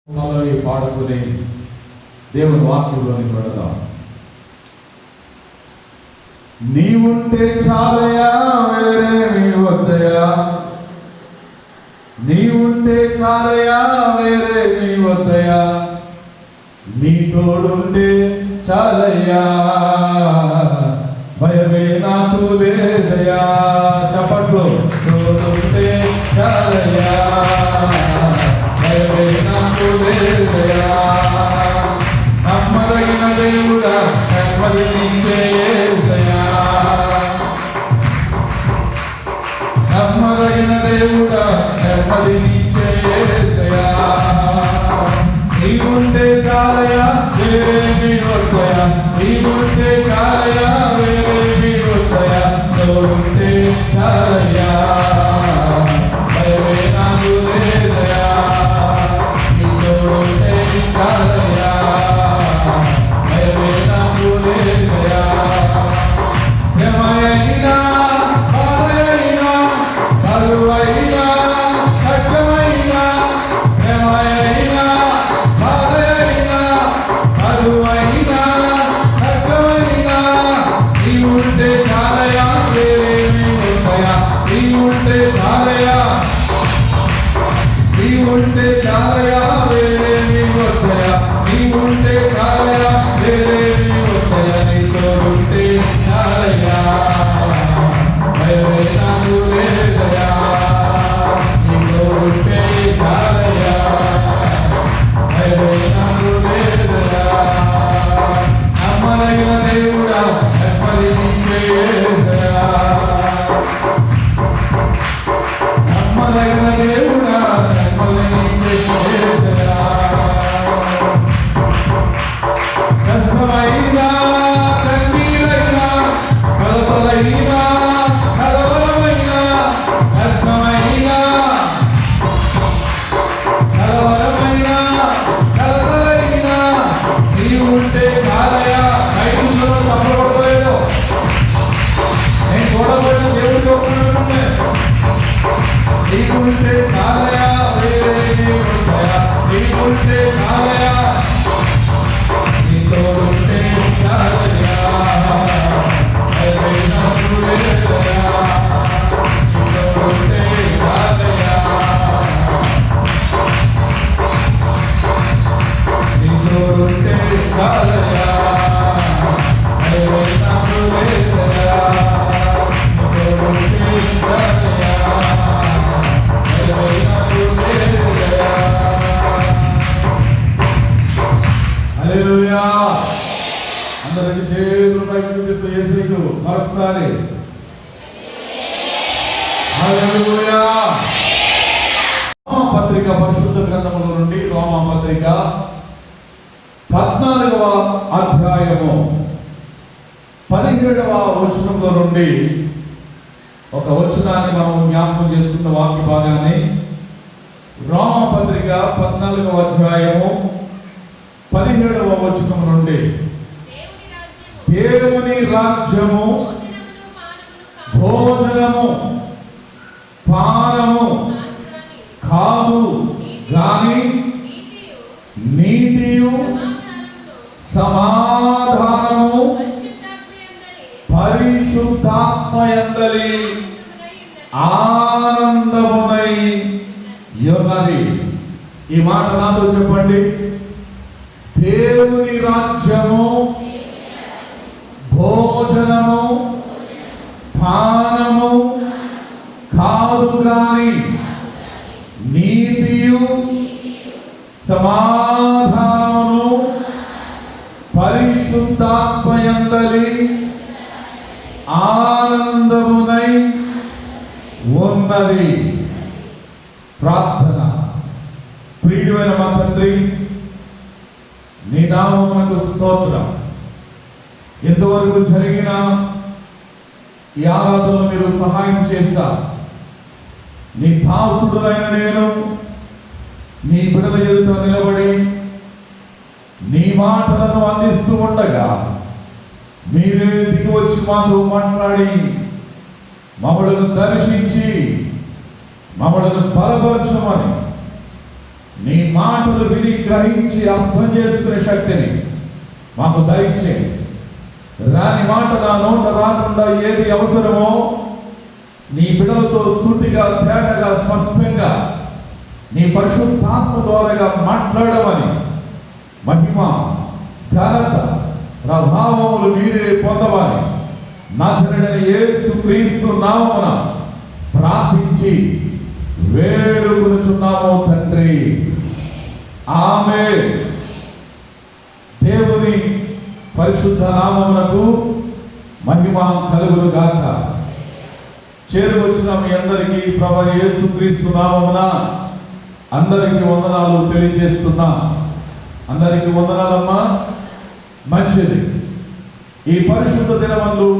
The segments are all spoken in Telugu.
మనలో పాడుకుని దేవుని వాక్యంలోని పెడదాం. నీవుంటే చాలయా వేరేమీ వద్దయా, నీవుంటే చాలయా వేరేమీ వద్దయా, నీ తోడుంటే చాలయ్యా భయమే నాకు లేదయా. చప్పట్లు. తోడుంటే చాలయ్యా భయమే నాకు లేదయా. నమ్మదగిన దేవుడా నెమ్మదినిచ్చే యేసయ్యా, నమ్మదగిన దేవుడా నెమ్మదినిచ్చే యేసయ్యా. నీవుంటే చాలయ్యా వేరేమీ వద్దయా, నీవుంటే చాలయ్యా వేరేమీ వద్దయా, తోడుంటే చాలయ్యా భయమే నాకు లేదయా, నీ తోడుంటే చాలయ్యా భయమే నాకు లేదయా. శ్రమయైనా బాధైనా కరువైనా కష్టమైనా, శ్రమయైనా బాధైనా కరువైనా కష్టమైనా, నీవుంటే చాలయ్యా వేరేమీ వద్దయా, నీవుంటే చాలయ్యా, నీవుంటే చాలయ్యా వేరేమీ వద్దయా, నీవుంటే చాలయ్యా వేరేమీ వద్దయా, నీ తోడుంటే చాలయ్యా భయమే నాకు లేదయా, నీ తోడుంటే చాలయ్యా భయమే నాకు లేదయా. నమ్మదగిన దేవుడా నెమ్మదినిచ్చే యేసయ్యా, నమ్మదగిన దేవుడా నెమ్మదినిచ్చే యేసయ్యా. కష్టమైనా కన్నీరైనా కలతలైనా కలవరమైనా, కష్టమైనా కలవరమైనా కలతలైనా, నీవుంటే చాలయ్యా. ఐదులో తప్పకూడదు, నేను చూడబడిన దేవుడికి ఒప్పుకుంటే నీవుంటే చాలయ్యా వేరేమీ వద్దయా, నీవుంటే చాలయ్యా నీ తోడుంటే చాలయ్యా భయమే నాకు లేదయా, నీ తోడుంటే చాలయ్యా నీ తోడుంటే చాలయ్యా భయమే నాకు లేదయా, నీ తోడుంటే చాలయ్యా భయమే నాకు లేదయా. హల్లెలూయా. అందరికి చేతులు పైకి చేస్తూ యేసుకు మరొకసారి హల్లెలూయా. రోమాపత్రిక పరిశుద్ధ గ్రంథముల నుండి రోమాపత్రిక 14వ అధ్యాయము 17వ వచనంలో నుండి ఒక వచనాన్ని మనం జ్ఞాపకం చేసుకున్న వాక్య భాగాన్ని. రోమాపత్రిక 14వ అధ్యాయము 17వ వచనం నుండి, దేవుని రాజ్యము భోజనము పానము కాదు గాని నీతియు సమాధానము పరిశుద్ధాత్మయందలి ఆనందమునై ఉన్నది. ఈ మాట నాతో చెప్పండి. దేవుని రాజ్యము భోజనము పానము కాదు గాని నీతియు సమాధానమును పరిశుద్ధాత్మయందలి ఆనందమునై ఉన్నది. ప్రార్థన. ప్రియుడైన మా తండ్రి, నీ నామమునకు స్తోత్రం. ఇంతవరకు జరిగిన ఈ ఆరాధనలో మీరు సహాయం చేశారు. నీ దాసుడునైన నేను నీ బిడ్డల ఎదుట నిలబడి నీ మాటలను అందిస్తూ ఉండగా మీరే దిగి వచ్చి మాతో మాట్లాడి మమ్మలను దర్శించి మమ్మలను బలపరచమని నీ మాటలు విని గ్రహించి అర్థం చేసుకునే శక్తిని మాకు దయచేయండి. రాని మాట నా నోట రాకుండా ఏది అవసరమో నీ బిడ్డలతో సూటిగా, తేటగా, స్పష్టంగా నీ పరిశుద్ధాత్మ ద్వారాగా మాట్లాడమని మహిమ, ఘనత, ప్రభావములు మీరే పొందమని నజరేయుడైన యేసుక్రీస్తు నామమున ప్రార్థించి వేడుకొనుచున్నాము తండ్రి. ఆమేన్. దేవుని పరిశుద్ధ నామమునకు మహిమ కలుగును గాక. చేరువచ్చిన మీ అందరికీ ప్రభువైన యేసుక్రీస్తు నామమున అందరికీ వందనాలు తెలియజేస్తున్నా. అందరికీ వందనాలమ్మా. మంచిది. ఈ పరిశుద్ధ దినమందు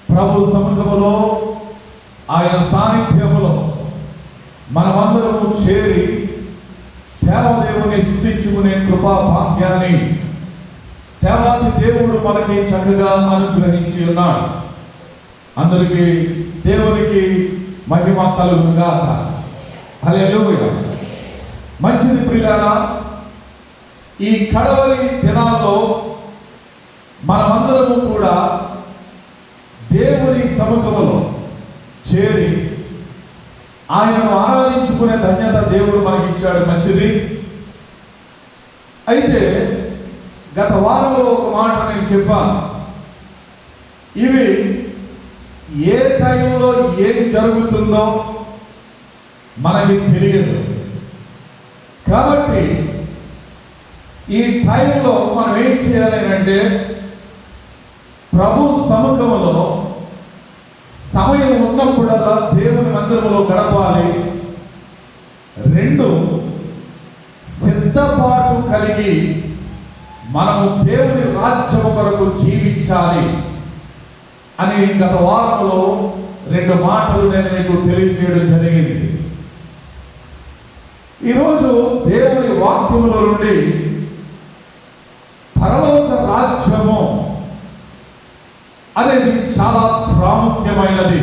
ప్రభు సముఖములో, ఆయన సాన్నిధ్యములో మనమందరము చేరి దేవదేవుని స్తుతించుకునే కృపా భాగ్యాన్ని దేవాది దేవుడు మనకి చక్కగా అనుగ్రహించి ఉన్నాడు. అందరికీ దేవునికి మహిమ కలుగును గాక. హల్లెలూయా. మంచిది ప్రియులారా, ఈ కడవరి దినాల్లో మనమందరము కూడా దేవుని సముఖములో చేరి ఆయనను ఆరాధించుకునే ధన్యత దేవుడు మనకి ఇచ్చాడు. మంచిది. అయితే గత వారంలో ఒక మాట నేను చెప్పాను. ఇవి ఏ టైంలో ఏం జరుగుతుందో మనకి తెలియదు. కాబట్టి ఈ టైంలో మనం ఏం చేయాలి అంటే ప్రభు సముఖములో సమయం ఉన్నప్పుడల్లా దేవుని మందిరంలో గడపాలి. 2, సిద్ధపాటు కలిగి మనము దేవుని రాజ్యము కొరకు జీవించాలి అని గత వారంలో 2 మాటలు నేను మీకు తెలియజేయడం జరిగింది. ఈరోజు దేవుని వాక్యముల నుండి పరలోక రాజ్యము అనేది చాలా ప్రాముఖ్యమైనది.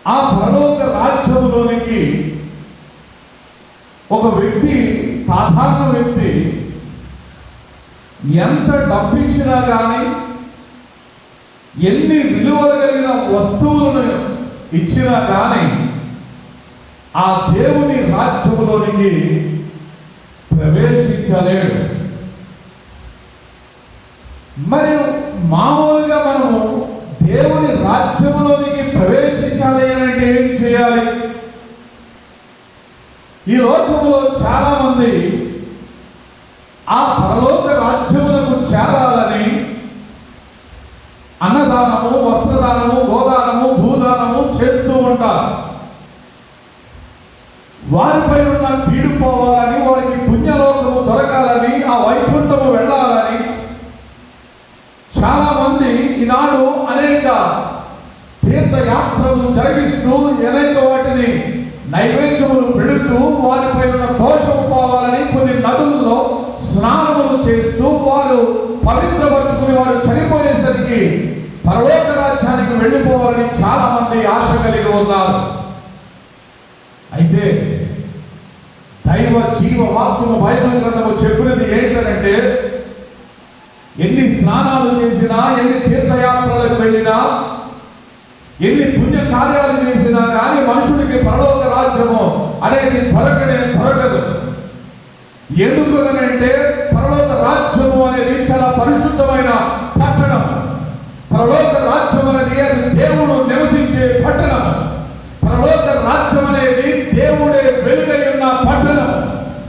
ఆ పరలోక రాజ్యములోనికి ఒక వ్యక్తి, సాధారణ వ్యక్తి ఎంత డబ్బిచ్చినా కానీ, ఎన్ని విలువలు కలిగిన వస్తువులను ఇచ్చినా కానీ ఆ దేవుని రాజ్యములోనికి ప్రవేశించలేడు. మరి మామూలుగా మనము దేవుని రాజ్యములోనికి ప్రవేశించాలి అంటే ఏం చేయాలి? ఈ లోకంలో చాలా మంది ఆ పరలోక రాజ్యములకు చేరాలని అన్నదానము, వస్త్రదానము, గోదానము, భూదానము చేస్తూ ఉంటారు. వారిపై ఉన్న కీడు పోవాలని, వారికి పుణ్యలోకము దొరకాలని, ఆ వైకుంఠము వెళ్ళాలని చాలా మంది ఈనాడు అనేక తీర్థయాత్రలు జరిగిస్తూ, అనేక వాటిని నైవేద్యములు పెడుతూ, వారిపై ఉన్న దోషము పోవాలని కొన్ని నదుల్లో స్నానములు చేస్తూ వారు పవిత్రపరుచుకుని వారు చనిపోయేసరికి పరలోక రాజ్యానికి వెళ్ళిపోవాలని చాలా మంది ఆశ కలిగి ఉన్నారు. అయితే దైవ జీవ వాక్యము బైబిల్ గ్రంథము చెప్పినది ఏంటంటే, ఎన్ని స్నానాలు చేసినా, ఎన్ని తీర్థయాత్రలకు వెళ్ళినా, ఎన్ని పుణ్య కార్యాలు చేసినా కానీ మనుషుడికి పరలోక రాజ్యము అనేది దొరకదు. ఎందుకనంటే పరలోక రాజ్యము అనేది చాలా పరిశుద్ధమైన పట్టణం. పరలోక రాజ్యం అనేది అది దేవుడు నివసించే పట్టణం. పరలోక రాజ్యం అనేది దేవుడే వెలుగై ఉన్న పట్టణం.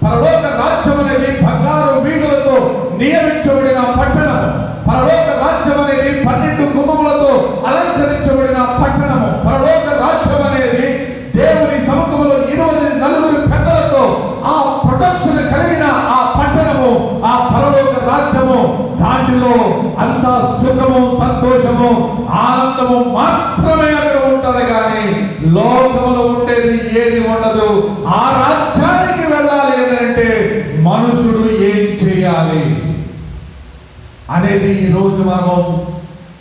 పరలోక రాజ్యం అనేది బంగారు వీధులతో నియమించబడిన పట్టణం. పరలోక రాజ్యం అనేది 12 గుమ్మములతో అలంకరించబడిన పట్టణము. పరలోక రాజ్యం అనేది దేవుని సముఖంలో 24 పెద్దలతో ఆ ప్రొటెక్షన్ కలిగిన ఆ పట్టణము, ఆ పరలోక రాజ్యము. దాంట్లో అంతా సుఖము, సంతోషము, ఆనందము మాత్రమే అక్కడ ఉంటది. కానీ లోకములో ఉండేది ఏది ఉండదు. ఆ రాజ్యానికి వెళ్ళాలి అంటే మనుషుడు ఏం చేయాలి అనేది ఈరోజు మనము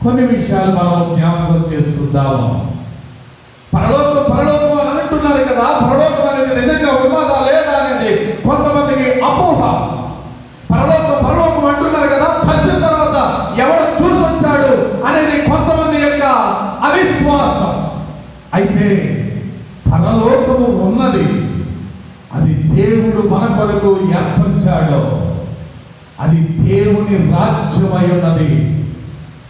కొన్ని విషయాలు మనం జ్ఞాపకం చేసుకుందాము. పరలోకం అని అంటున్నారు కదా, పరలోకం అనేది నిజంగా ఉన్నదా లేదా అనేది అది దేవుడు మన కొరకు ఏర్పరిచాడో అది దేవుని రాజ్యమై ఉన్నది.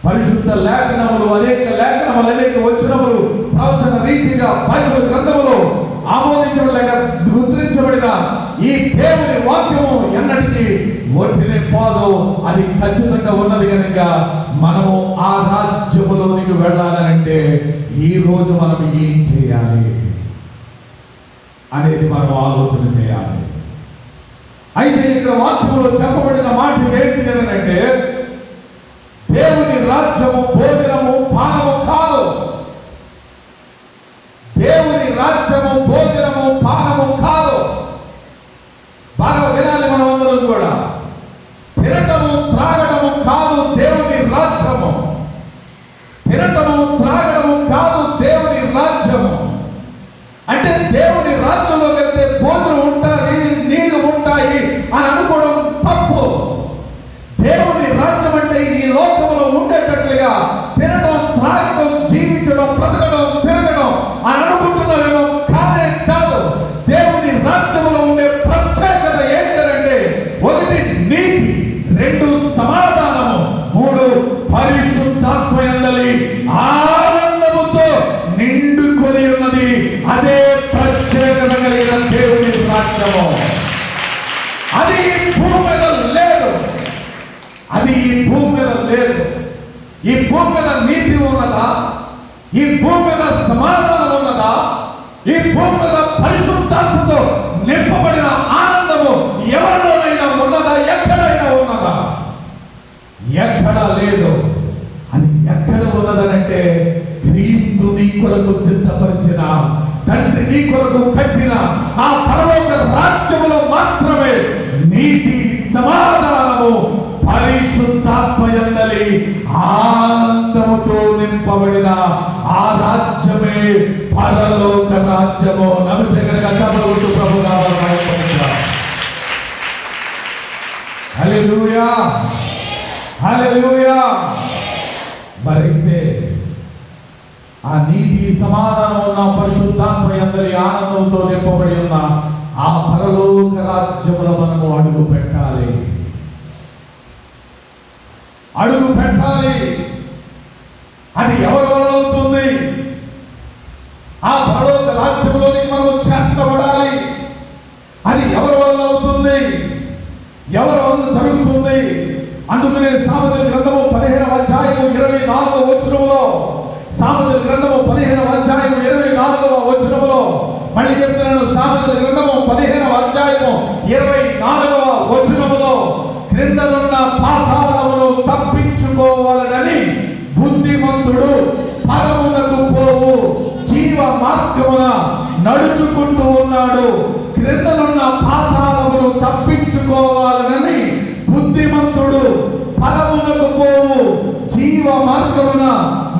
పరిశుద్ధ లేఖనములు అనేక వచనములు ప్రవచన రీతిగా బైబిల్ గ్రంథములో ఆమోదించబడలేక ముద్రించబడిన ఈ దేవుని వాక్యము ఎన్నటికీ ఒట్టినే పోదు. అది ఖచ్చితంగా ఉన్నది కనుక మనము ఆ రాజ్యములోనికి వెళ్ళాలంటే ఈ రోజు మనం ఏం చేయాలి అనేది మనం ఆలోచన చేయాలి. అయితే ఇక్కడ వాక్యంలో చెప్పబడిన మాట ఏంటి అంటే దేవుని రాజ్యము భోజనము పానము కాదు. దేవుని రాజ్యము భోజనము పానము కాదు. బాగా వినాలి మనం అందరం కూడా. తినటము త్రాగడము కాదు దేవుని రాజ్యము. తినటము త్రాగడము కాదు దేవుని రాజ్యము. అంటే దేవుని రాజ్యంలో వెళ్తే భోజనం ఉంటాయి, నీళ్లు ఉంటాయి అని అనుకోవడం తప్పు. దేవుని రాజ్యం అంటే ఈ లోకంలో ఉండేటట్లుగా తినడం, త్రాగడం, జీవించడం, బ్రతకడం, తిరగడం అని అనుకుంటున్నారేమో. కానే కాదు. దేవుని రాజ్యంలో ఉండే ప్రత్యేకత ఏంటంటే 1 నీతి, 2 సమాధానము, 3 పరిశుద్ధాత్మయందలి ఆనందముతో నిండుకొని ఉన్నది. అదే ప్రత్యేకత కలిగిన దేవుని రాజ్యము. అది ఈ భూమి మీద లేదు. అది ఈ భూమి మీద లేదు. ఈ భూమి మీద నీతి ఉన్నదా? ఈ భూమి మీద సమాధానం ఉన్నదా? ఈ భూమి మీద పరిశుద్ధాత్మతో నింపబడిన ఆనందము ఎవరిలోనైనా ఉన్నదా? ఎక్కడైనా ఉన్నదా? ఎక్కడా లేదు. అది ఎక్కడ ఉన్నదనంటే క్రీస్తు నీ కొరకు సిద్ధపరిచిన, తండ్రి నీ కొరకు కట్టిన ఆ పరలోక రాజ్యములో మాత్రమే నీతి, సమాధానము, పరిశుద్ధాత్మయందలి ఆనందముతో నింపబడిన ఆ రాజ్యమే పరలోక రాజ్యము. నమ్మితే కనుక చదవదు ప్రభుగా హల్లెలూయా, హల్లెలూయా. మరైతే ఆ నీతి, సమాధానం ఉన్న పరిశుద్ధాత్మయందలి ఆనందంతో నింపబడి ఉన్న ఆ పరలోక రాజ్యములో మనము అడుగు పెట్టాలి. అడుగు పెట్టాలి. అది ఎవరి వల్ల అవుతుంది? ఆ పరలోక రాజ్యంలోనికి మనం చేర్చబడాలి. అది ఎవరి వల్ల అవుతుంది? ఎవరి వల్ల జరుగుతుంది? అందుకనే సామెతల గ్రంథము 15వ అధ్యాయము 24వ వచనములో, సామెతల గ్రంథము 15వ అధ్యాయము 24వ వచనములో, మళ్ళీ చెప్తున్నాను, సామెతల గ్రంథము 15వ అధ్యాయము 24వ వచనములో, క్రిందనున్న పాతాళమును తప్పించుకోవాలని బుద్ధిమంతుడు పరమునకు పోవు జీవ మార్గమున నడుచుకుంటూ ఉన్నాడు. క్రిందనున్న పాతాళమును తప్పించుకోవాలని బుద్ధిమంతుడు పరమునకు పోవు జీవ మార్గమున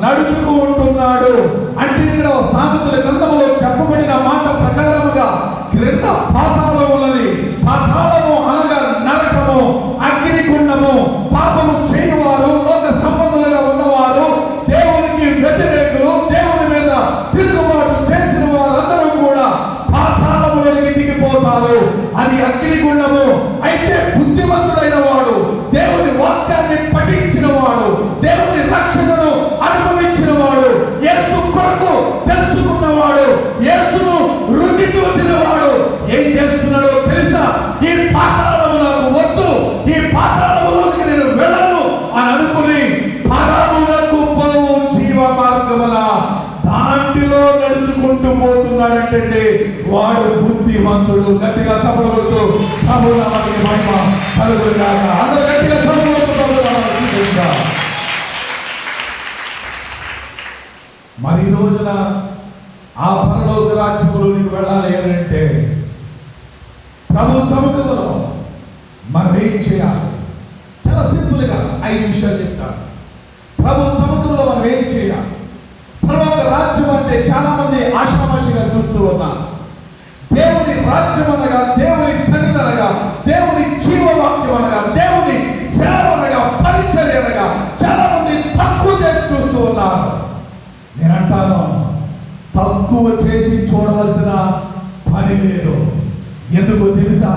నడుచుకుంటున్నాడు. అంటే ఇక్కడ సామెతల గ్రంథములో చెప్పబడిన మాట ప్రకారముగా క్రింద పాతాళం ఉన్నది. పాతాళము అనగా నరకము, అగ్నిగుండము. పాపము చేయవారు, లోక సంబంధులుగా ఉన్నవారు, దేవునికి వ్యతిరేకులు, దేవుని మీద తిరుగుబాటు చేసిన వారందరూ కూడా పాతాళములోకి దిగిపోతారు. అది అగ్నిగుండము. అయితే బుద్ధిమంతుడైన వాడు, దేవుని వాక్యాన్ని పఠించిన వాడు, దేవుని రక్షణను అనుభవించిన వాడు, యేసు కొరకు తెలుసుకున్నవాడు, యేసును రుచి చూసిన వాడు ఏం చేస్తున్నాడో తెలుసా? ఈ పాతాళము నాకు వద్దు, ఈ పాతాళములోకి నేను వెళ్ళను అని అనుకుని పరమునకు పోవు జీవ మార్గమున దాంట్లో నడుచుకుంటూ పోతున్నాడంటే వాడు బుద్ధిమంతుడు. గట్టిగా చప్పట్లు కొడుతూ ప్రభునామానికి మహిమ కలుగుగాక. అందరూ గట్టిగా చప్పట్లు కొడుతూ ప్రభునామానికి స్తుతించుగా. మరి ఈ రోజున ఆ పరలోక రాజ్యములోనికి వెళ్ళాలి అంటే ప్రభు సముఖంలో మనం ఏం చేయాలి? చాలా సింపుల్ గా 5 విషయాలు చెప్తాను. ప్రభు సముఖంలో మనం ఏం చేయాలి? పరలోక రాజ్యం అంటే చాలా మంది ఆషామాషిగా చూస్తూ ఉన్నారు. దేవుని రాజ్యం అనగా, దేవుని సన్నిధి అనగా, దేవుని జీవవాక్యం అనగా, దేవుని సేవ అనగా, పరిచర్య అనగా చాలా మంది తక్కువ చేసి చూస్తూ ఉన్నారు. నేనంటాను, తక్కువ చేసి చూడవలసిన పని లేదు. ఎందుకు ఎందుకో తెలుసా?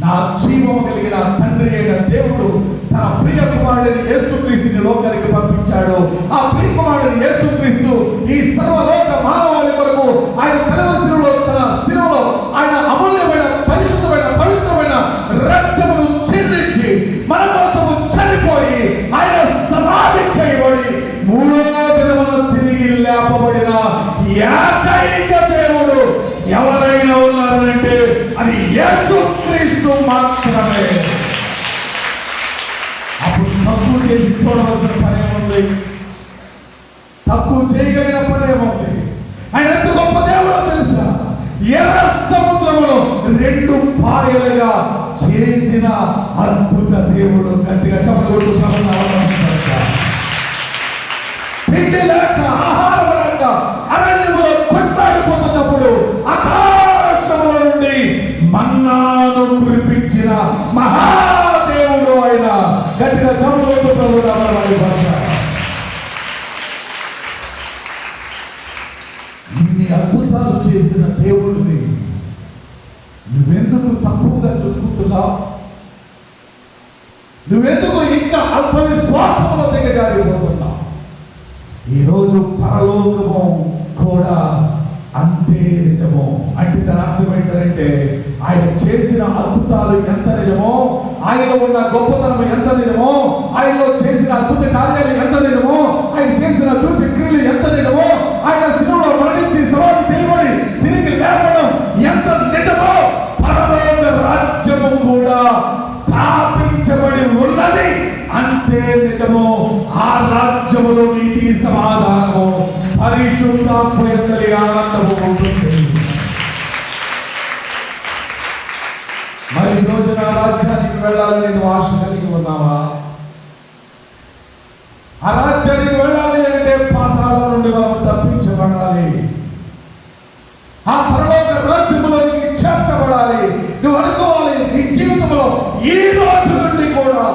నా జీవం కలిగిన తండ్రి అయిన దేవుడు తన ప్రియ కుమారుడిని యేసుక్రీస్తుని లోకానికి పంపించాడు. ఆ ప్రియ కుమారుడిని యేసుక్రీస్తు ఈ సర్వలోక మానవాళి కొరకు ఆయన కలువరిలో తన శిలువలో ఆయన అమూల్యమైన పరిశుద్ధమైన పవిత్రమైన రక్తమును చిందించి మన కోసము చనిపోయి ఆయన సమాధి చేయబడి మూడో దినమున తిరిగి లేపబడిన ఏకైక దేవుడు ఎవరైనా ఉన్నారంటే అది యేసుక్రీస్తు మాత్రమే. అప్పుడు తక్కువ చేసి చూడవలసిన పని ఏముంది? తక్కువ చేయగలిగిన పని ఏముంది? ఆయన ఎంత గొప్ప దేవుడో తెలుసా? ఎర్ర సముద్రమును 2 పాయలుగా చేసిన అద్భుత దేవుడు. గట్టిగా చెప్పకూడదు. తిండి లేక ఆహారం లేక అరణ్యములో కొట్లాడిపోతున్నప్పుడు ఆకాశముల నుండి మన్నాను కురిపించిన మహాదేవుడు ఆయన. గట్టిగా చెప్పకూడదు. ఇన్ని అద్భుతాలు చేసిన దేవుడిని నువ్వెందుకు తక్కువగా చూసుకుంటున్నావు? నువ్వెందుకు ఇంకా అల్ప విశ్వాసంలో దిగజారిపోతున్నావు? ఈరోజు పరలోకము కూడా అంతే నిజము. అంటే దాని అర్థం ఏంటంటే ఆయన చేసిన అద్భుతాలు ఎంత నిజమో, ఆయనలో ఉన్న గొప్పతనం ఎంత నిజమో, ఆయనలో చేసిన అద్భుత కార్యాలు ఎంత నిజమో, ఆయన చేసిన సూచక్రియలు ఎంత నిజమో, ఆయన శిలువలో మరణించి సమాధి చేయబడి తిరిగి లేవడం ఎంత నిజమో, పరలోక రాజ్యము కూడా స్థాపించబడి ఉన్నది అంతే నిజము. ఆ రాజ్యములో నీతి సమాధానము పరిశుద్ధాత్మ ఎంతటి ఆనందము ఉంటుంది. మరి ఈ రోజున రాజ్యానికి వెళ్ళాలని నువ్వు ఆశ కలిగి ఉన్నావా? ఆ రాజ్యానికి వెళ్ళాలి అంటే పాతాళం నుండి మనం తప్పించబడాలి. ఆ పరలోక రాజ్యములోనికి చేర్చబడాలి. నువ్వు అనుకోవాలి, నీ జీవితంలో ఈ రోజు నుండి కూడా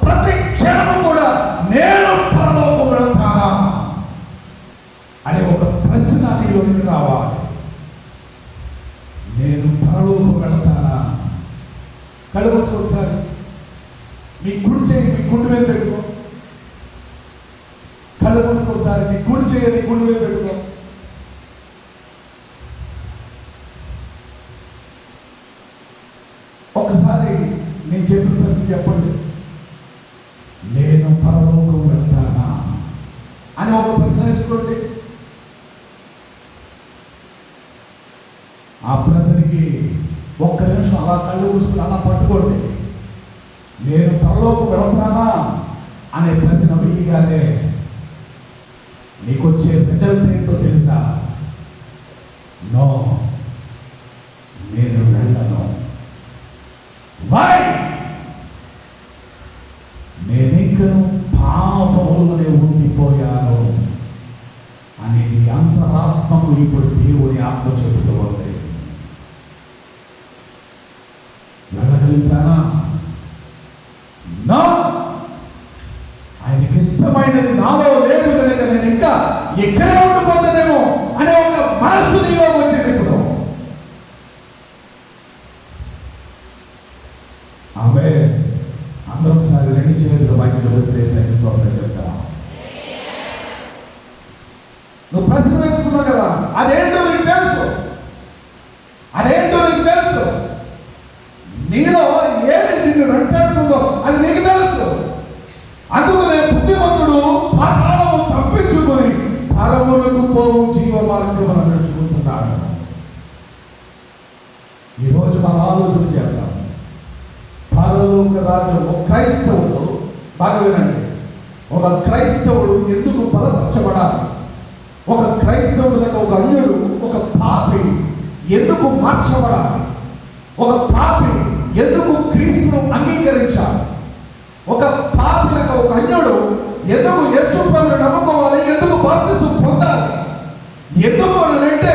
ప్రతి క్షణము కూడా నేను పరలోకం వెళతానా అనే ఒక ప్రశ్న నీలోనికి రావాలి. నేను పరలోకం వెళతానా? కళ్ళు మూసుకో ఒకసారి. మీ కుడి చేయి మీ గుండె మీద పెట్టుకో. కళ్ళు మూసుకో ఒకసారి. మీ కుడి చేయి నీ గుండె మీద పెట్టుకో. ఒక్కసారి నేను చెప్పిన ప్రశ్న చెప్పండి. నేను పరలోకం వెళ్తానా అని ఒక ప్రశ్న వేసుకోండి. ఆ ప్రశ్నకి ఒక్క నిమిషం అలా కళ్ళు మూసుకుని అలా పట్టుకోండి. నేను పరలోకం వెళ్తానా అనే ప్రశ్న వేయగానే నీకు వచ్చే రిజల్ట్ ఏంటో తెలుసా? నో, నేను వెళ్ళను. వై? నేనింకను పాపములోనే ఉండిపోయాను అని నీ అంతరాత్మకు ఇప్పుడు దేవుని ఆత్మ చెబుతూ ఉంది. వెళ్ళగలుగుతానా? నా ఆయనకి ఇష్టమైనది నాలో లేదు కనుక నేను ఇంకా ఎక్కడే ఉండిపోతానేమో అనే ఒక మనస్సు నీలో వచ్చింది. ఇప్పుడు ఆమె అందరూ ఒకసారి 2 చేతులు బయటకు వచ్చేసి స్తోత్రం చెప్తాం. నువ్వు ప్రశ్న వేసుకున్నావు కదా, అదేంటో నీకు తెలుసు. అదేంటో నీకు తెలుసు. నీలో ఏది నిన్ను వెంటాడుతుందో అది నీకు తెలుసు. అందుకనే బుద్ధిమంతుడు పాతాళము తప్పించుకొని పరమునకు పోవు జీవ మార్గమును నడుచుకుంటున్నాడు. ఈరోజు మనం ఆలోచన చేద్దాం. పరలోక రాజ్యం ఒక క్రైస్తవుడు, బాగా వినండి, ఒక క్రైస్తవుడు ఎందుకు బలపరచబడాలి? ఒక క్రైస్తవుడు లేక ఒక అన్యుడు, ఒక పాపి ఎందుకు మార్చబడాలి? ఒక పాపి ఎందుకు క్రీస్తును అంగీకరించాలి? ఒక పాపి లేక ఒక అన్యుడు ఎందుకు యేసు ప్రభువును నమ్ముకోవాలి? ఎందుకు బాప్తిసం పొందాలి? ఎందుకు అంటే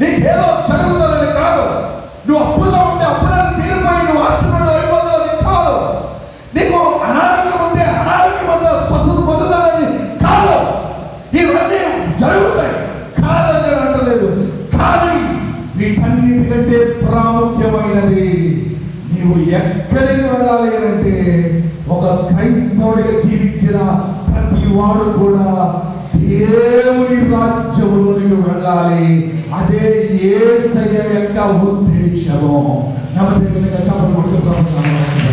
నీకేదో జరుగుతుందని కాదు. నువ్వు అప్పుల్లో ఉంటే అప్పులను తీరిపోయి నువ్వు ఆశీర్వాదం అయిపోతుందని కాదు. నీకు అనారోగ్యం ఉంటే అనారోగ్యం అంతా స్వస్థత పొందుతుందని కాదు. ఇవన్నీ జరుగుతాయి, కాదని అంటలేదు. కానీ వీటన్నిటికంటే అన్నిటికంటే ప్రాముఖ్యమైనది. నీవు ఎక్కడికి వెళ్ళాలి అంటే ఒక క్రైస్తవుడిగా జీవించిన ప్రతి వాడు కూడా దేవుని రాజ్యంలోనికి వెళ్ళాలి. అదే యేసయ్య యొక్క ఉద్దేశము. నమ్మకంగా చెప్పబడుతున్నాను.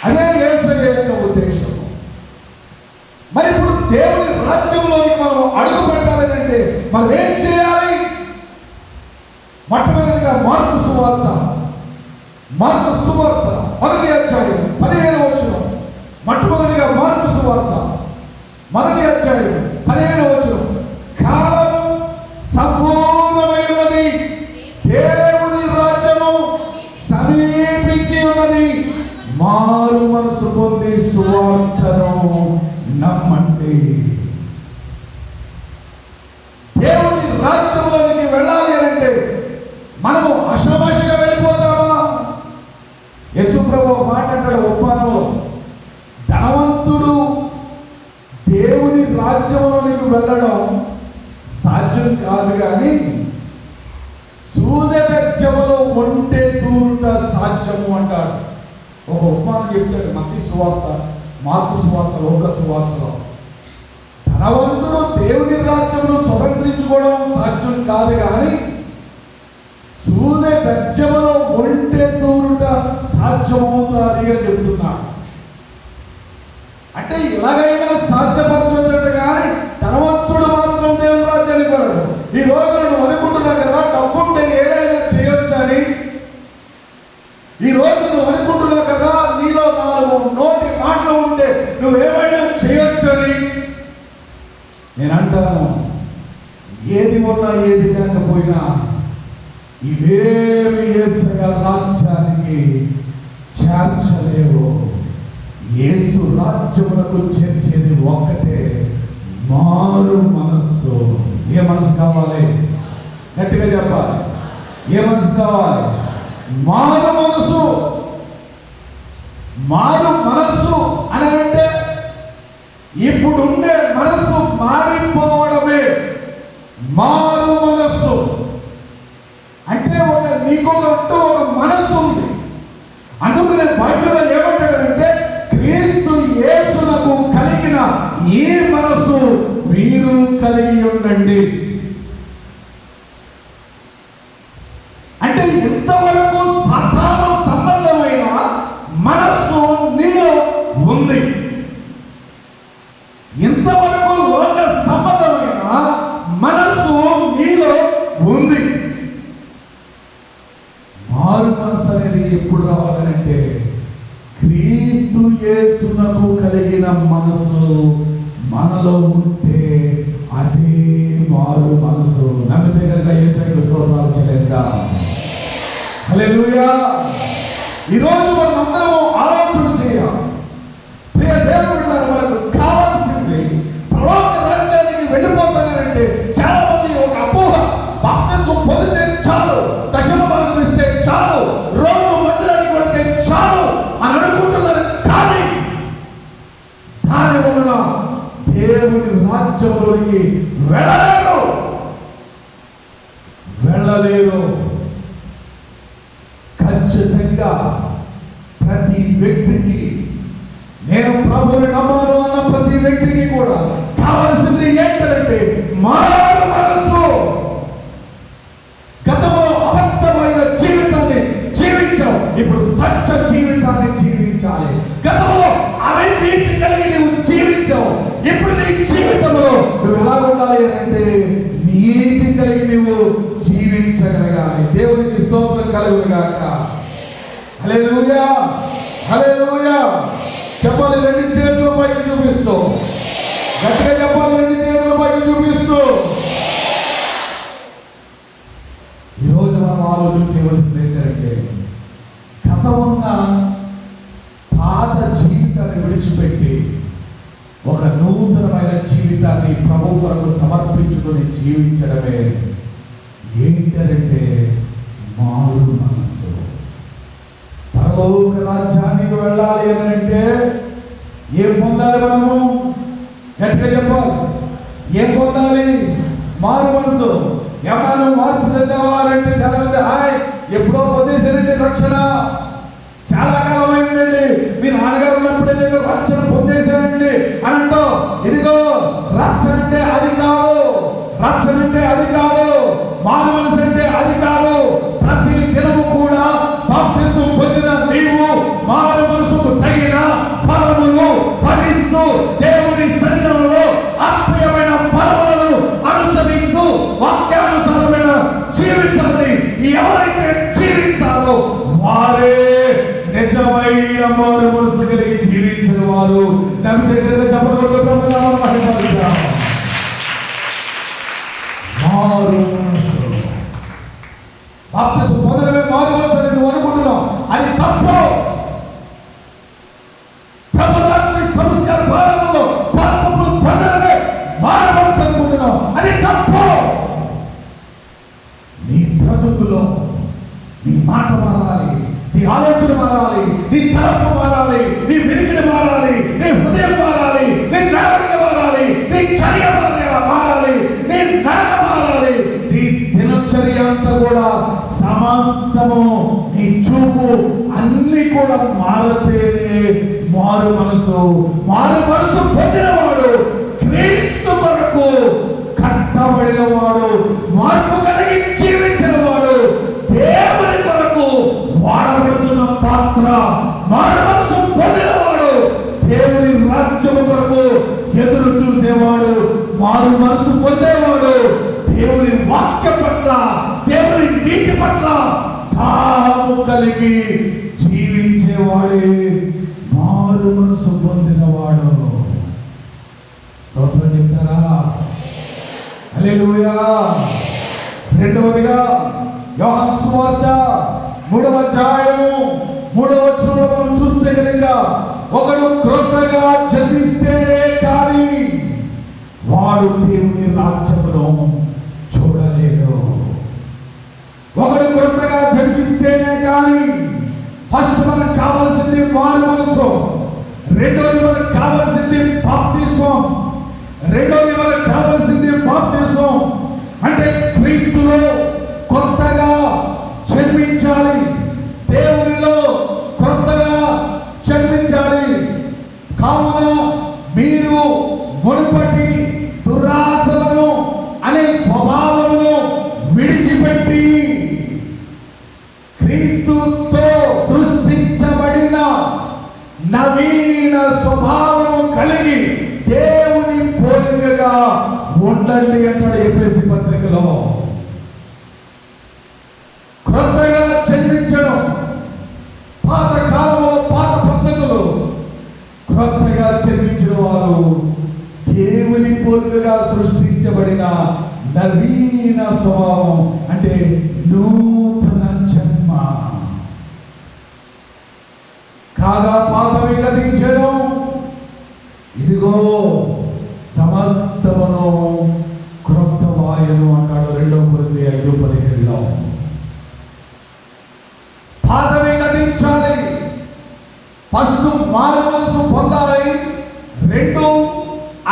అదే యేసయ్య యొక్క ఉద్దేశము. మరి ఇప్పుడు దేవుని రాజ్యంలోకి మనం అడుగు పెట్టాలి అంటే మనం ఏం చేయాలి? మొట్టమొదటిగా మార్కు సువార్త 1వ అధ్యాయం 15వ వచనం. మొట్టమొదటిగా మార్కు సువార్త 1వ అధ్యాయం 15వ వచనం. కాలం సంపూర్ణమైనది, దేవుని రాజ్యము సమీపించి ఉన్నది, మారు మనసు పొంది సువార్తను నమ్మండి. దేవుని రాజ్యంలోనికి వెళ్ళాలి అంటే మనము అశమాషగా వెళ్ళిపోతామా? యేసు ప్రభువు మాట అంటాడు ఉపమానంలో, ధనవంతుడు దేవుని రాజ్యంలోనికి వెళ్ళడం సాధ్యం కాదు, కానీ సూదెబెజ్జములో ఒంటె దూరుట సాధ్యము అంటాడు. ఒక ఉపమానం చెప్తాడు మత్తయి సువార్త, మార్కు సువార్త, లూకా సువార్తలో. ధనవంతుడు దేవుని రాజ్యమును స్వతంత్రించుకోవడం సాధ్యం కాదు, కానీ సూదెబెజ్జములో ఒంటె దూరుట సాధ్యమవుతుంది అని చెప్తున్నాడు. అంటే ఎలాగైనా సాధ్యపరచొచ్చు, కానీ ధనవంతుడు మాత్రం దేవుని రాజ్యానికి వెళ్ళడు. ఈ రోజు నువ్వు అనుకుంటున్నావు కదా డబ్బుంటే ఏదైనా చేయొచ్చు అని. ఈ రోజు నువ్వు అనుకుంటున్నావు కదా నీలో 4 నోటి మాటలు ఉంటే నువ్వేమైనా చేయొచ్చు అని. నేను అంటాను, ఏది ఉన్నా ఏది లేకపోయినా ఇవేమి యేసయ్య రాజ్యానికి చేర్చలేవు. యేసు రాజ్యములకు చేర్చేది ఒక్కటే, మారు మనస్సు. ఏ మనసు కావాలి? గట్టిగా చెప్పాలి. ఏ మనసు కావాలి? మారు మనసు. మారు మనస్సు అని అంటే ఇప్పుడుండే మనస్సు మారిపోవడమే మారు మనస్సు. అంటే నీకొకట్టు ఒక మనస్సు ఉంది. అందుకనే బైబిల్లో ఏమంటాడంటే, క్రీస్తు యేసునకు కలిగిన ఈ మనస్సు మీరు కలిగి ఉండండి. అంటే ఇంతవరకు సాధారణ సంబంధమైన మనస్సు నీలో ఉంది. ఇంతవరకు లోక సంబంధమైన మనస్సు నీలో ఉంది. మారు మనసు అనేది ఎప్పుడు రావాలంటే క్రీస్తు యేసునకు కలిగిన మనసు మనలో ఉంటే అదే మారు మనసు. నమ్మితే కనుక యేసయ్యకు స్తోత్రాలు చెల్లిద్దాం. హల్లెలూయా. ఈరోజు మనం అందరం ఆలోచన చేయాలి. ప్రియ దేవుడు, మనకు కావాల్సింది పరలోక రాజ్యానికి వెళ్ళిపోతానంటే చాలా మంది ఒక అపోహ, బాప్తిసం పొందితే చాలు, దశమ భాగం ఇస్తే చాలు, రోజు మందిరానికి వెళ్తే చాలు అని అనుకుంటున్నారు. కానీ దాని వలన దేవుని రాజ్యంలోకి వెళ్ళలేరు. ఖచ్చితంగా ప్రతి వ్యక్తికి, నేను ప్రభువుని నమ్మాను అన్న ప్రతి వ్యక్తికి కూడా కావాల్సింది ఏంటంటే మారు మనస్సు. గతంలో అబద్ధమైన జీవితాన్ని జీవించావు, ఇప్పుడు సత్య జీవితాన్ని జీవించాలి. గతంలో అవినీతి కలిగి నువ్వు జీవించావు, ఇప్పుడు నీ జీవితంలో నువ్వు ఎలా ఉండాలి అంటే నీతి కలిగి నువ్వు జీవించగలగాలి. దేవునికి స్తోత్రం కలుగును గాక. హల్లెలూయా, హల్లెలూయా. చెప్పాలి, 2 చేతుల పైకి చూపిస్తూ గట్టిగా చెప్పాలి, 2 చేతుల పైకి చూపిస్తూ. ఈరోజు మనం ఆలోచన చేయవలసింది ఏంటంటే, గతమున్న పాత జీవితాన్ని విడిచిపెట్టి ఒక నూతనమైన జీవితాన్ని ప్రభు కొరకు సమర్పించుకొని జీవించడమే ఏంటంటే మారు మనస్సు. పరలోక రాజ్యానికి వెళ్ళాలి అని అంటే ఏం పొందాలి? మనము గట్టిగా చెప్పాలి, ఏం పొందాలి? మారు మనసు. ఏమన్నా మార్పు చెందేవారంటే చాలా మంది హాయ్ ఎప్పుడో పొందేశారండి రక్షణ, చాలా కాలం అయిందండి, మీ నాన్నగారు ఉన్నప్పుడే నేను రక్షణ పొందేశానండి అని అంటూ, ఇదిగో రక్షణ అంటే అది కాదు, రక్షణ అంటే అది కాదు, మారు మనసు అంటే అది కాదు. ప్రతి దినము కూడా బాప్తిసం పొందిన నీవు మారు మనసుకు తగిన ఫలములు ఫలిస్తూ దేవుని సన్నిధిలో ఆత్మీయమైన ఫలములను అనుసరిస్తూ వాక్యానుసారమైన జీవితాన్ని ఎవరైతే జీవిస్తారో వారే నిజమైన మారు మనసు కలిగి జీవించిన వారు. నమ్మి దగ్గరగా చెప్పకూడదు. మారు మనసు, బాప్తిసం పొందడమే మారు మనసు అని నువ్వు అనుకుంటున్నావు, అది తప్పు. ప్రభుత్వ సంస్కార భారతంలో పాపములు పొందడమే మారు మనసు అనుకుంటున్నావు, అది తప్పు. నీ బ్రతుకులో నీ మాట మారాలి, నీ ఆలోచన మారాలి, నీ తలపు మారాలి, నీ వినికిడి మారాలి, నీ హృదయం మారాలి, నీ నడవడిక మారాలి, నీ చర్య మారాలి, నీ నడక మారాలి. నీ దినచర్య అంతా కూడా సమస్తము, నీ చూపు అన్ని కూడా మారితేనే మారు మనసు. మారు మనసు పొందినవాడు క్రీస్తు కొరకు కట్టబడిన వాడు, మార్పు కలిగి జీవించిన వాడు, దేవుని కొరకు వాడబడుతున్న పాత్ర. మారు మనసు పొందినవాడు దేవుని రాజ్యము కొరకు ఎదురు చూసేవాడు, మారు మనసు పొందేవాడు దేవుని వాక్య పట్ల, దేవుని నీతి పట్ల తాము కలిగి జీవించేవాడే మారు మనసు పొందినవాడు. స్తోత్రం చెప్తారా? హల్లెలూయా. రెండవదిగా యోహాను సువార్త 3వ అధ్యాయము 3వ వచనంలో మనం చూస్తే కనుక, ఒకడు క్రొత్తగా జన్మిస్తేనే కానీ వాడు దేవుని రాజ్యమును చూడలేడు. ఒకడు క్రొత్తగా జన్మిస్తేనే కానీ, ఫస్ట్ మనకు కావాల్సింది మారు మనసు, రెండోది మనకు కావాల్సింది బాప్తిస్మం. రెండోది మనకు కావాల్సింది బాప్తిస్మం అంటే క్రీస్తులో కొత్తగా జన్మించాలి, దేవునిలో కొత్తగా జన్మించాలి. కావున మీరు మునుపటి దురాశలను అనే స్వభావమును విడిచిపెట్టి క్రీస్తుతో సృష్టించబడిన నవీన స్వభావము కలిగి దేవుని పోలికగా ఉండండి అంటాడు ఎఫెసీ పత్రికలో. కొత్తగా జన్మించడం, పాత కాలంలో పాత పద్ధతులు, కొత్తగా జన్మించిన వారు దేవుని పోలికగా సృష్టించబడిన నవీన స్వభావం అంటే నూతన జన్మ. కాగా పాతవి గతించెను, ఇదిగో సమస్తమును క్రొత్తవాయను అంటాడు 2 కొరింథీ 5:17లో. పాతవి గతించాలి, ఫస్ట్ మారు మనసు పొందాలి. 2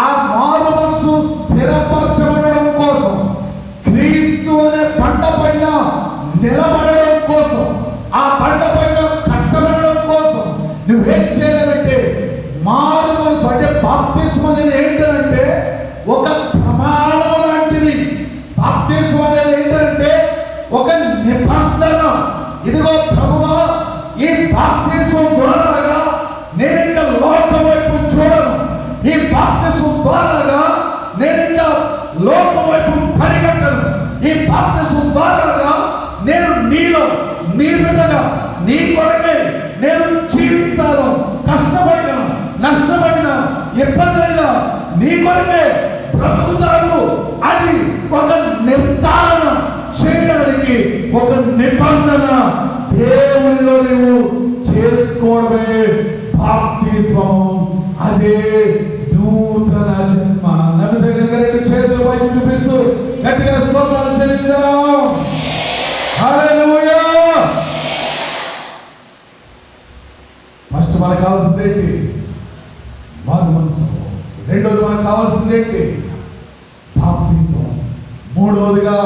ఆ మారు మనసు స్థిరపరచబడడం కోసం, క్రీస్తు అనే బండ పైన నిలబడడం కోసం, ఆ బండ పైన కట్టబడడం కోసం నువ్వేం చేయాలంటే మారు మనసు అంటే బాప్తిస్మం అనేది ఏంటంటే ఒక ప్రమాణం లాంటిది. బాప్తిస్మం అనేది ఏంటంటే ఒక నిబంధన. ఇదిగో ప్రభువా, ఈ బాప్తిస్మం ద్వారా నేను ఇంకా లోకం వైపు చూడను, ఈ బాప్తిస్మం ద్వారా నేను ఇంకా లోకం వైపు పరిగెట్టను, ఈ బాప్తిస్మం ద్వారా నేను నీలో నీ బిడ్డగా నీ కొరకే నేను జీవిస్తాను. కష్టపడినా నష్టపడినా ఇబ్బందిగా నీ కొరకే బ్రతుకుతాను అని ఒక నిర్ధారణ చేయడానికి ఒక నిబంధన దేవునిలో నువ్వు చేసుకోవడమే బాప్తిస్మం. అదే నూతన జన్మ. నన్ను దగ్గర 2 చేతులు పైకి చూపిస్తూ గట్టిగా స్తోత్రాలు చెల్లిద్దాం. హల్లెలూయా. ఫస్ట్ మనకు కావాల్సింది ఏంటి? మారు మనసు. రెండోది మనకు కావాల్సింది ఏంటి? బాప్తిస్మం. మూడవదిగా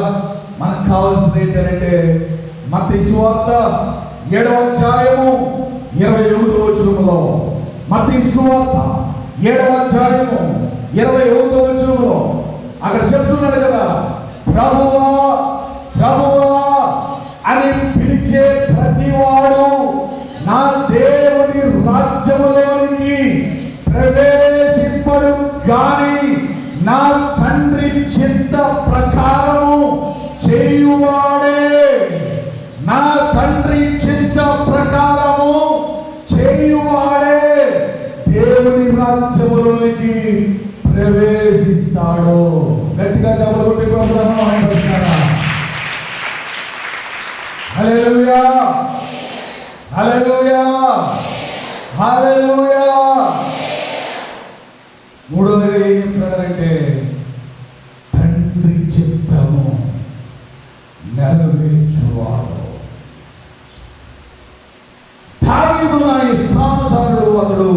మనకు కావాల్సింది ఏంటంటే మత్తయి సువార్త 7వ అధ్యాయము 21వ వచనంలో, మత్తయి సువార్త 7వ అధ్యాయము 21వ వచనంలో అక్కడ చెప్తున్నాడు కదా, ప్రభువా ప్రభువా అని పిలిచే ప్రతివాడు నా దేవుని రాజ్యములోనికి ప్రవేశింపడు గాని నా తండ్రి చిత్త ప్రకారము చేయువాడే, నా తండ్రి చిత్త ప్రకారము చేయువాడే దేవుని రాజ్యములోనికి ప్రవేశిస్తాడు. గట్టిగా చప్పట్లు కొట్టి ప్రభువును ఆరాధిస్తారా? హల్లెలూయా హల్లెలూయా హల్లెలూయా. మూడోదిగా ఏం చెప్తున్నారంటే తండ్రి చిత్తము నెరవేర్చువాడు. దావీదు నా ఇష్టానుసారుడు, అతడు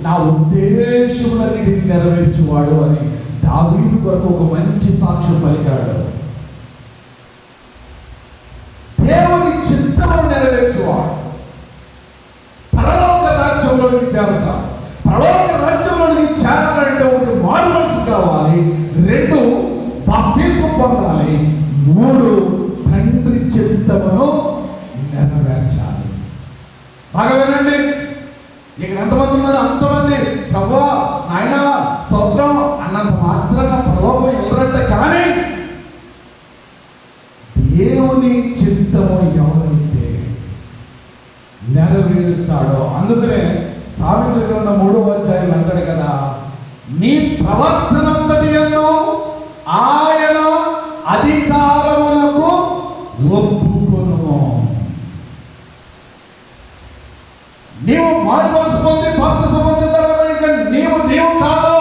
నా ఉద్దేశములన్నిటిని నెరవేర్చువాడు అని దావీదు కొరకు ఒక మంచి సాక్ష్యం పలికాడు. దేవుని చిత్తము నెరవేర్చువాడు. పరలోక రాజ్యంలోనికి చేరతాం. పరలోక రాజ్యంలోనికి చేరాలంటే ఒకటి మారు మనసు కావాలి, 2 బాప్తిస్మం పొందాలి, 3 తండ్రి చిత్తమును నెరవేర్చాలి. బాగా వినండి, ఇక్కడ ఎంతమంది ఉన్నారు? అంతమంది ప్రభువా నాయన స్తోత్రం అన్నంత మాత్రాన పరలోకం వెళ్ళరంట. కానీ దేవుని చిత్తము ఎవరైతే నెరవేరుస్తాడో, అందుకనే సామెతల గ్రంథం 3వ అధ్యాయం అంటాడు కదా, నీ ప్రవర్తనంతటి యందు ఆయన అధికారములకు ఒప్పుకొనుము. నీవు మారుమనసు పొంది బాప్తిసం పొందిన తర్వాత ఇక నీవు కాదు,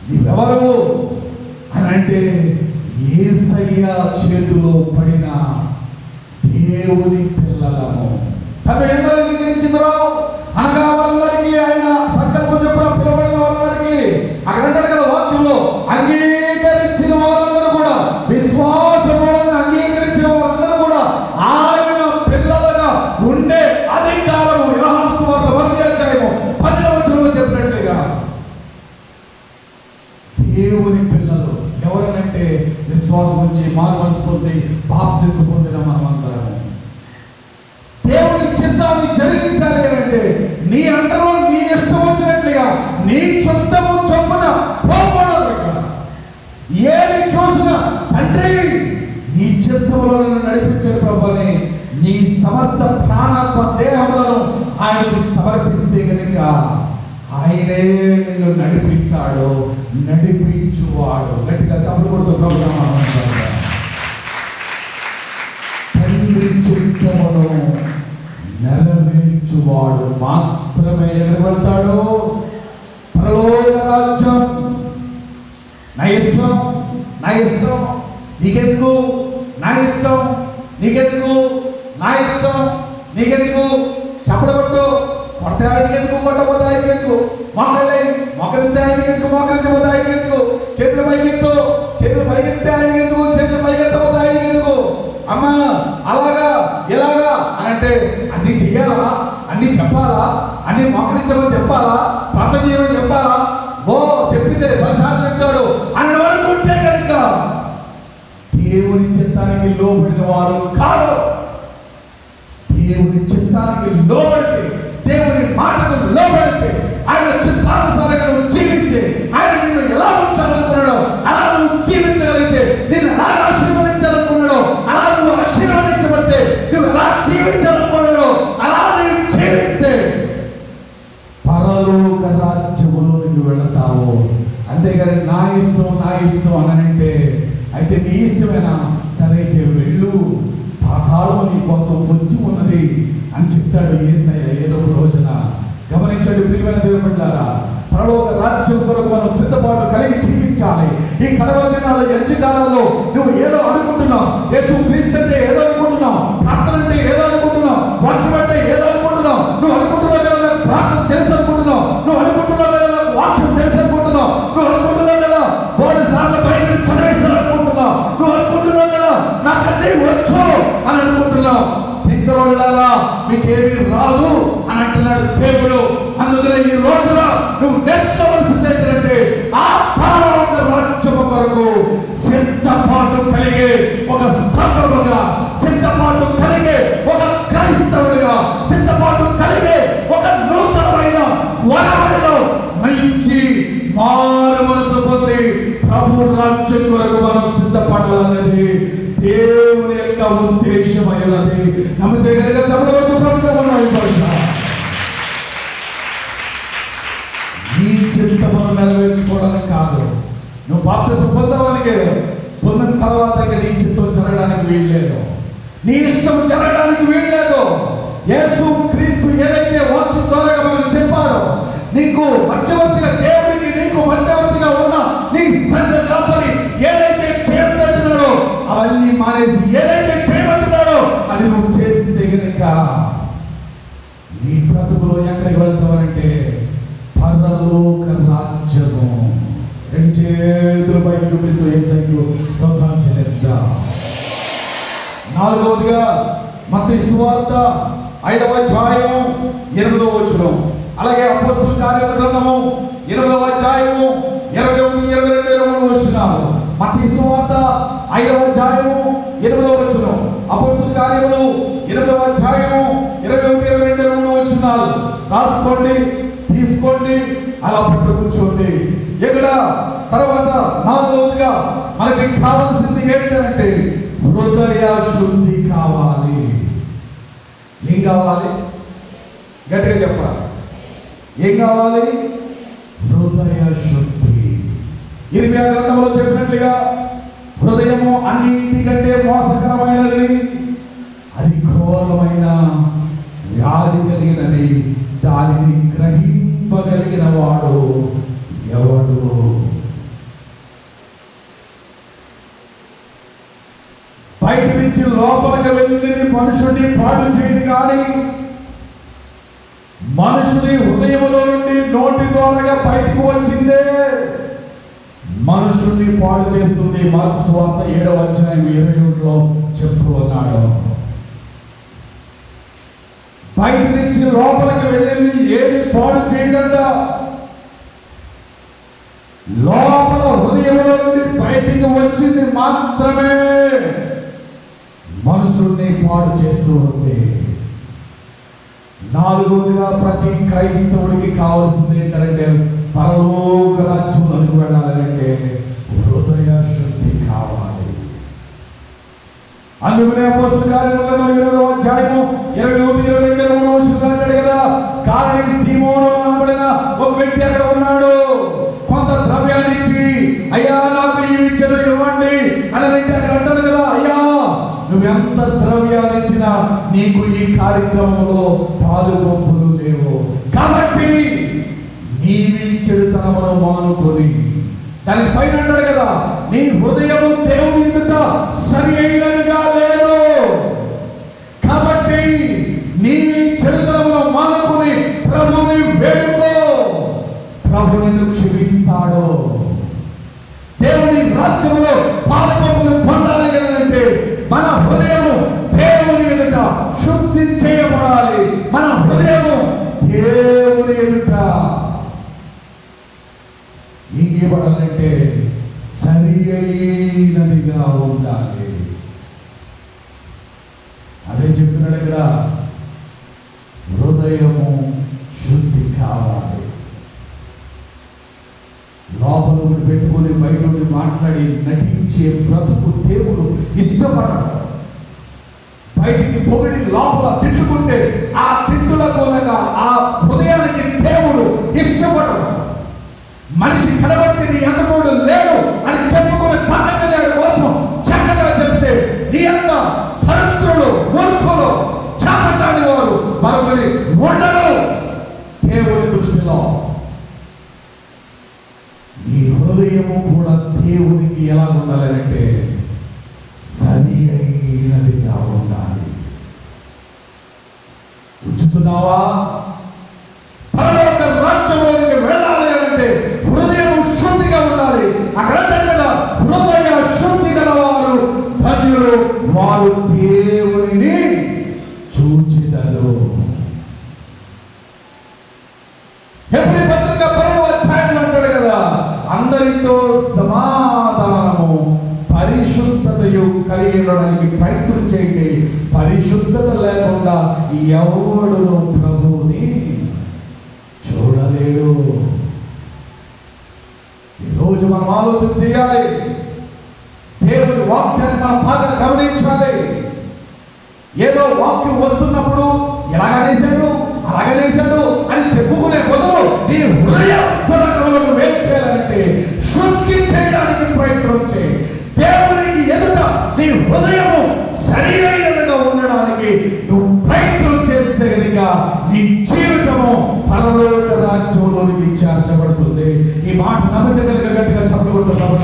నీవెవరు అని అంటే యేసయ్య చేతిలో పడిన దేవుని పిల్లలము. తను ఎందరూ అంగీకరించిందో అనగా వారందరికీ ఆయన సంకల్పం చెప్పిన పిలవబడిన వారందరికీ అక్కడ అంటాడు కదా వాక్యంలో, అంగీకరించిన వారందరూ కూడా, విశ్వాసంలో అంగీకరించిన వారందరూ కూడా ఆయన పిల్లలుగా ఉండే అధికారము యోహాను సువార్త 1వ అధ్యాయము 10వ వచనంలో చెప్పినట్లుగా దేవుని పిల్లలు ఎవరనంటే విశ్వాసం ఉంచి మారు మనసు పొంది బాప్తిసం పొందిన మనమందరం. దేవుని చిత్తాన్ని జరిగించాలి అంటే నీ అంటలో నీ ఇష్టం వచ్చినట్లుగా నీ చిత్తము చొప్పున పోకూడదు. ఏది చూసినా తండ్రి నీ చిత్తములో నడిపించే ప్రభుని నీ సమస్త ప్రాణాత్మ దేహములను ఆయనకు సమర్పిస్తే కనుక ఆయనే నిన్ను నడిపిస్తాడు, నడిపించువాడు. గట్టిగా చప్పట్లు ప్రభుత్వం. తండ్రి చిత్తమును నెరవేర్చువాడు మాత్రమే ఎక్కడికి వెళ్తాడు? పరలోక రాజ్యం. నా ఇష్టం నా ఇష్టం నీకెందుకు, నా ఇష్టం నీకెందుకు, నా ఇష్టం నీకెందుకు, చప్పడగొట్టు కొడితే ఆయనకి ఎందుకు, కొట్టబోతే ఆయనకి ఎందుకు, మోకరిస్తే ఆయనకి ఎందుకు, మోకరించబోతే ఆయనకి ఎందుకు, చేతులు పైకెత్తు చేతులు పైకెత్తే ఆయనకి ఎందుకు, చేతులు పైకెత్తబోతే ఆయనకి ఎందుకు, అమ్మా అలాగా ఎలాగా అని అంటే అన్ని చెయ్యాలా, అన్ని చెప్పాలా, అన్ని మోకరించమని చెప్పాలా, ప్రార్థన చేయమని చెప్పాలా, ఓ చెప్పితే 10 సార్లు చెప్తాడు అని అనుకుంటే కనుక దేవుని చిత్తానికి లోబడిన వారు కాదు. దేవుని చిత్తానికి లోబడితే, దేవుని మాటకు లోబడితే, ఆయన చిత్తానుసారంగా నువ్వు జీవిస్తే, ఆయన నిన్ను ఎలా ఉంచాలనుకున్నాడో అలా నువ్వు జీవించగలిగితే, నిన్ను ఎలా ఆశీర్వదించాలనుకున్నాడో అలా నువ్వు ఆశీర్వదించబడితే, నువ్వు ఎలా జీవించాలనుకున్నాడో అలా నువ్వు జీవిస్తే పరలోక రాజ్యములో నువ్వు వెళతావు. అంతేగాని నా ఇష్టం అని అంటే అయితే నీ ఇష్టమేనా, సరే అయితే వెళ్ళు, పాతాళము నీ కోసం వచ్చి ఉన్నది అని చెప్తాడు యేసయ్య ఏదో ఒక రోజున. గమనించండి ప్రియమైన దేవుని బిడ్డలారా, పరలోక రాజ్యం కొరకు మనం సిద్ధపాటు కలిగి జీవించాలి. ఈ కడవరి దినాల్లో ఎంచకాలంలో నువ్వు ఏదో అనుకుంటున్నావు, యేసు క్రీస్తు అంటే ఏదో అనుకుంటున్నావు, ప్రార్థన అంటే ఏదో అనుకుంటున్నావు, వాక్యం అంటే ఏదో అనుకుంటున్నావు, నువ్వు అనుకుంటున్నావు కదా నాకు ప్రార్థన తెలుసు అనుకుంటున్నావు, నువ్వు అనుకుంటున్నావు కదా నాకు వాక్యం తెలుసు అనుకుంటున్నావు, నువ్వు అనుకుంటున్నావు కదా 3 సార్లు బైబిల్ చదివేసాను అనుకుంటున్నావు, నువ్వు అనుకుంటున్నావు కదా నీకేమీ రాదు అని అంటున్నాడు దేవుడు. అందుకనే ఈ రోజున నువ్వు నేర్చుకోవాల్సింది ఏంటంటే ఆ పరలోక రాజ్యము కొరకు సిద్ధపాటు కలిగే ఒక స్తంభముగా, సిద్ధపాటు కలిగే ఒక క్రైస్తవుడిగా, సిద్ధపాటు కలిగే ఒక నూతనమైన వరవడిలో మంచి మారు మనసు పొంది ప్రభు రాజ్యం కొరకు మనం సిద్ధపడాలన్నది దేవుని యొక్క ఉద్దేశమైనది. నమ్మితే కనుక చదవద్దు ప్రభుత్వం నీ చిత్తమును నెరవేర్చుకోవడానికి కాదు. నువ్వు బాప్తిసం పొందడానికి పొందిన తర్వాత నీ చిత్తం జరగడానికి వీల్లేదు, నీ ఇష్టం జరగడానికి వీల్లేదు. యేసు క్రీస్తు ఏదైతే వాక్యం ద్వారా మనకు చెప్పాడో, నీకు మధ్యవర్తిగా దేవుడికి నీకు మధ్యవర్తిగా ఉన్న నీ సంఘ కాపరి ఏదైతే చేయమంటున్నాడో అవన్నీ మానేసి ఏదైతే చేయమంటున్నాడో అది నువ్వు చేస్తే కనుక నీ బ్రతుకులో ఎక్కడికి వెళ్తావనంటే పరలోక రాజ్యము. రెండు చేతులు పైకి చూపిస్తూ యేసుకు స్తోత్రం చెల్లిద్దాం. నాలుగవదిగా మత్తయి సువార్త 5వ అధ్యాయము 8వ వచనం, అలాగే అపోస్తలుల కార్యముల గ్రంథము 8వ అధ్యాయము 21, 22, 23 వచనాలు. మత్తయి సువార్త 5వ అధ్యాయము 8వ వచనం, అపోస్తలుల కార్యములు 8వ అధ్యాయము 21, 22, 23 వచనాలు. రాసుకోండి, తీసుకోండి, అలా పట్టు కూర్చోండి. ఇక్కడ తర్వాత నాలుగవదిగా మనకి కావాల్సింది ఏంటంటే హృదయ శుద్ధి కావాలి. ఏం కావాలి? గట్టిగా చెప్పాలి. ఏం కావాలి? హృదయ శుద్ధి. ఇర్మియా గ్రంథంలో చెప్పినట్లుగా హృదయము అన్నిటికంటే మోసకరమైనది, అది ఘోరమైన వ్యాధి కలిగినది, దానిని గ్రహింపగలిగిన వాడు ఎవడు? బయట నుంచి లోపలికి వెళ్ళి మనుషుడిని పాడు చేయదు, కానీ మనుషుని హృదయంలో నుండి నోటి ద్వారాగా బయటకు వచ్చిందే మనుషుడిని పాడు చేస్తుంది. మార్కు సువార్త 7వ అధ్యాయం 21లో చెప్తూ ఉన్నాడు. బయట నుంచి లోపలికి వెళ్ళింది ఏది పాడు చేయదంట, లోపల హృదయంలో నుండి బయటికి వచ్చింది మాత్రమే మనుషుల్ని పాడు చేస్తూ ఉంది. నాలుగవదిగా ప్రతి క్రైస్తవుడికి కావాల్సింది ఏంటంటే పరలోక రాజ్యంలోకి వెళ్ళాలంటే హృదయ శుద్ధి కావాలి. అందుకనే అపోస్తలుల కార్యములలో 20వ అధ్యాయము 21, 22, 23 వచనాలు అంటాడు కదా, కారణి సీమోను అనబడిన ఒక వ్యక్తి అక్కడ ఉన్నాడు. కొంత ద్రవ్యాన్ని ఇచ్చి అయ్యా నాకు ఈ విద్యను ఇవ్వండి అని అక్కడ అంటాడు కదా, అయ్యా నువ్వెంత ద్రవ్యాన్ని ఇచ్చినా నీకు ఈ కార్యక్రమంలో పాలుగొంపులు లేవు, కాబట్టి నీవి చెడుతనమును మానుకొని. దానికి పైన అంటాడు కదా, నీ హృదయము దేవుని ఎదుట సరి అయినదిగా లేదు, కాబట్టి నీవి చెడుతనమును మానుకొని ప్రభుని వేడుకో, ప్రభు నిన్ను క్షమిస్తాడు. దేవుని రాజ్యంలో పాలుగొంపులు పొందాలి అంటే మన హృదయము దేవుని ఎదుట శుద్ధి చేయబడాలి. మన హృదయము దేవుని ఎదుట ఇంకేపడాలంటే సరి అయినదిగా ఉండాలి. అదే చెప్తున్నాడు ఇక్కడ, హృదయము శుద్ధి కావాలి. లోపల పెట్టుకొని బయట నుండి మాట్లాడి నటించే బ్రతుకు దేవుడు ఇష్టపడడు. బయటికి పొగిడి లోపల తిట్టుకుంటే ఆ తిట్టులకు ఆ హృదయానికి దేవుడు ఇష్టపడడు. మనిషి కనబడితే నీ అందముడు లేడు అని చెప్పుకుని పక్కన లేడు కోసం చక్కగా చెప్తే నీ అంత దరిద్రుడు, మూర్ఖులు, చాపటాని వారు మరొకరి ఉండరు దేవుని దృష్టిలో. నీ హృదయము కూడా దేవునికి ఎలా ఉండాలంటే సరి అయినదిగా ఉండాలి. ఉంచుతున్నావా? పరలోక రాజ్యంలోకి వెళ్ళాలి అంటే హృదయం శుద్ధిగా ఉండాలి. అక్కడ కదా, హృదయ శుద్ధి గల వారు ధన్యులు, వారు దేవుని చూస్తారు. చూచెదరు. హెబ్రీ పత్రిక 10వ అధ్యాయంలో అంటాడు కదా, అందరితో సమాధానము పరిశుద్ధతయు కలిగి ఉండడానికి ప్రయత్నం చేయండి. పరిశుద్ధత లేకుండా ఎవడును ప్రభువుని చూడలేడు. ఈరోజు మనం ఆలోచన చేయాలి. దేవుని వాక్యాన్ని మనం బాగా గమనించాలి. ఏదో వాక్యం వస్తున్నప్పుడు ఎలాగనేశాడు అలాగనేశాడు అని చెప్పుకునే బదులు నీ హృదయం ఏం చేయాలంటే శుద్ధి చేయడానికి ప్రయత్నం చేయి. దేవునికి ఎదుట నీ హృదయము సరైనదిగా ఉండడానికి నువ్వు ప్రయత్నం చేస్తే కనుక నీ జీవితము పరలోక రాజ్యంలోనికి చేర్చబడుతుంది. ఈ మాట నమ్మితే కనుక గట్టిగా చెప్పబడుతున్నాము.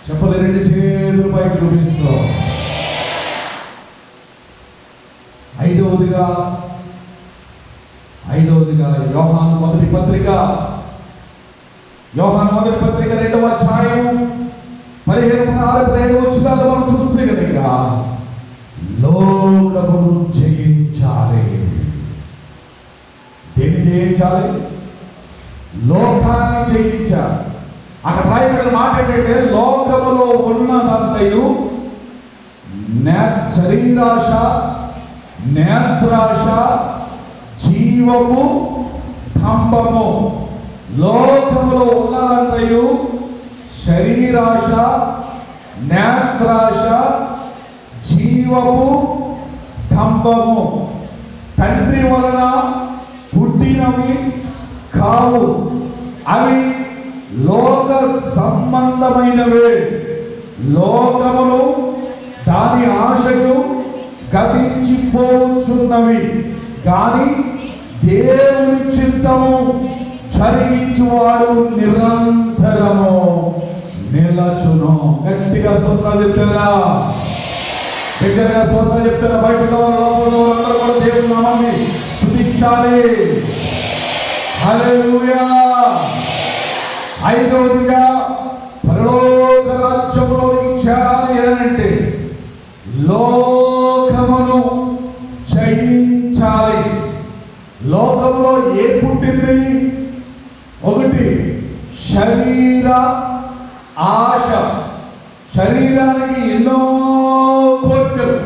చెప్పలే, రెండు చేతుల పైకి చూపిస్తూ. ఐదవదిగా యోహాను మొదటి పత్రిక 2వ అధ్యాయం 15-17 వచనాలు మనం చూస్తే కనుక లోకమును జయించాలి. దేన్ని జయించాలి? లోకాన్ని జయించాలి. అక్కడ రాయబడిన మాట ఏంటంటే లోకములో ఉన్నదంతయు శరీరాశ, నేత్రాశ, జీవము, డంబము. లోకములో ఉన్నదంతయు శరీరాశ, నేత్రాశ, జీవము, డంబము తండ్రి వలన పుట్టినవి కావు, అవి లోక సంబంధమైనవే. లోకములు దాని ఆశకు గతించిపోచున్నవి, కానీ దేవుని చిత్తము జరిగించువాడు నిరంతరము నిలచును. గట్టిగా స్తోత్రాలు చెప్తారా? బిగ్గరగా స్తోత్రాలు చెప్తారా? బయటలో లోపల అందరూ కూడా దేవుని నామాన్ని స్తుతించాలి. హల్లెలూయా. ఐదవదిగా పరలోక రాజ్యంలోకి చేరాలి అంటే లోకమును జయించాలి. లోకంలో ఏ పుట్టింది? ఒకటి శరీర ఆశ. శరీరానికి ఎన్నో కోరికలు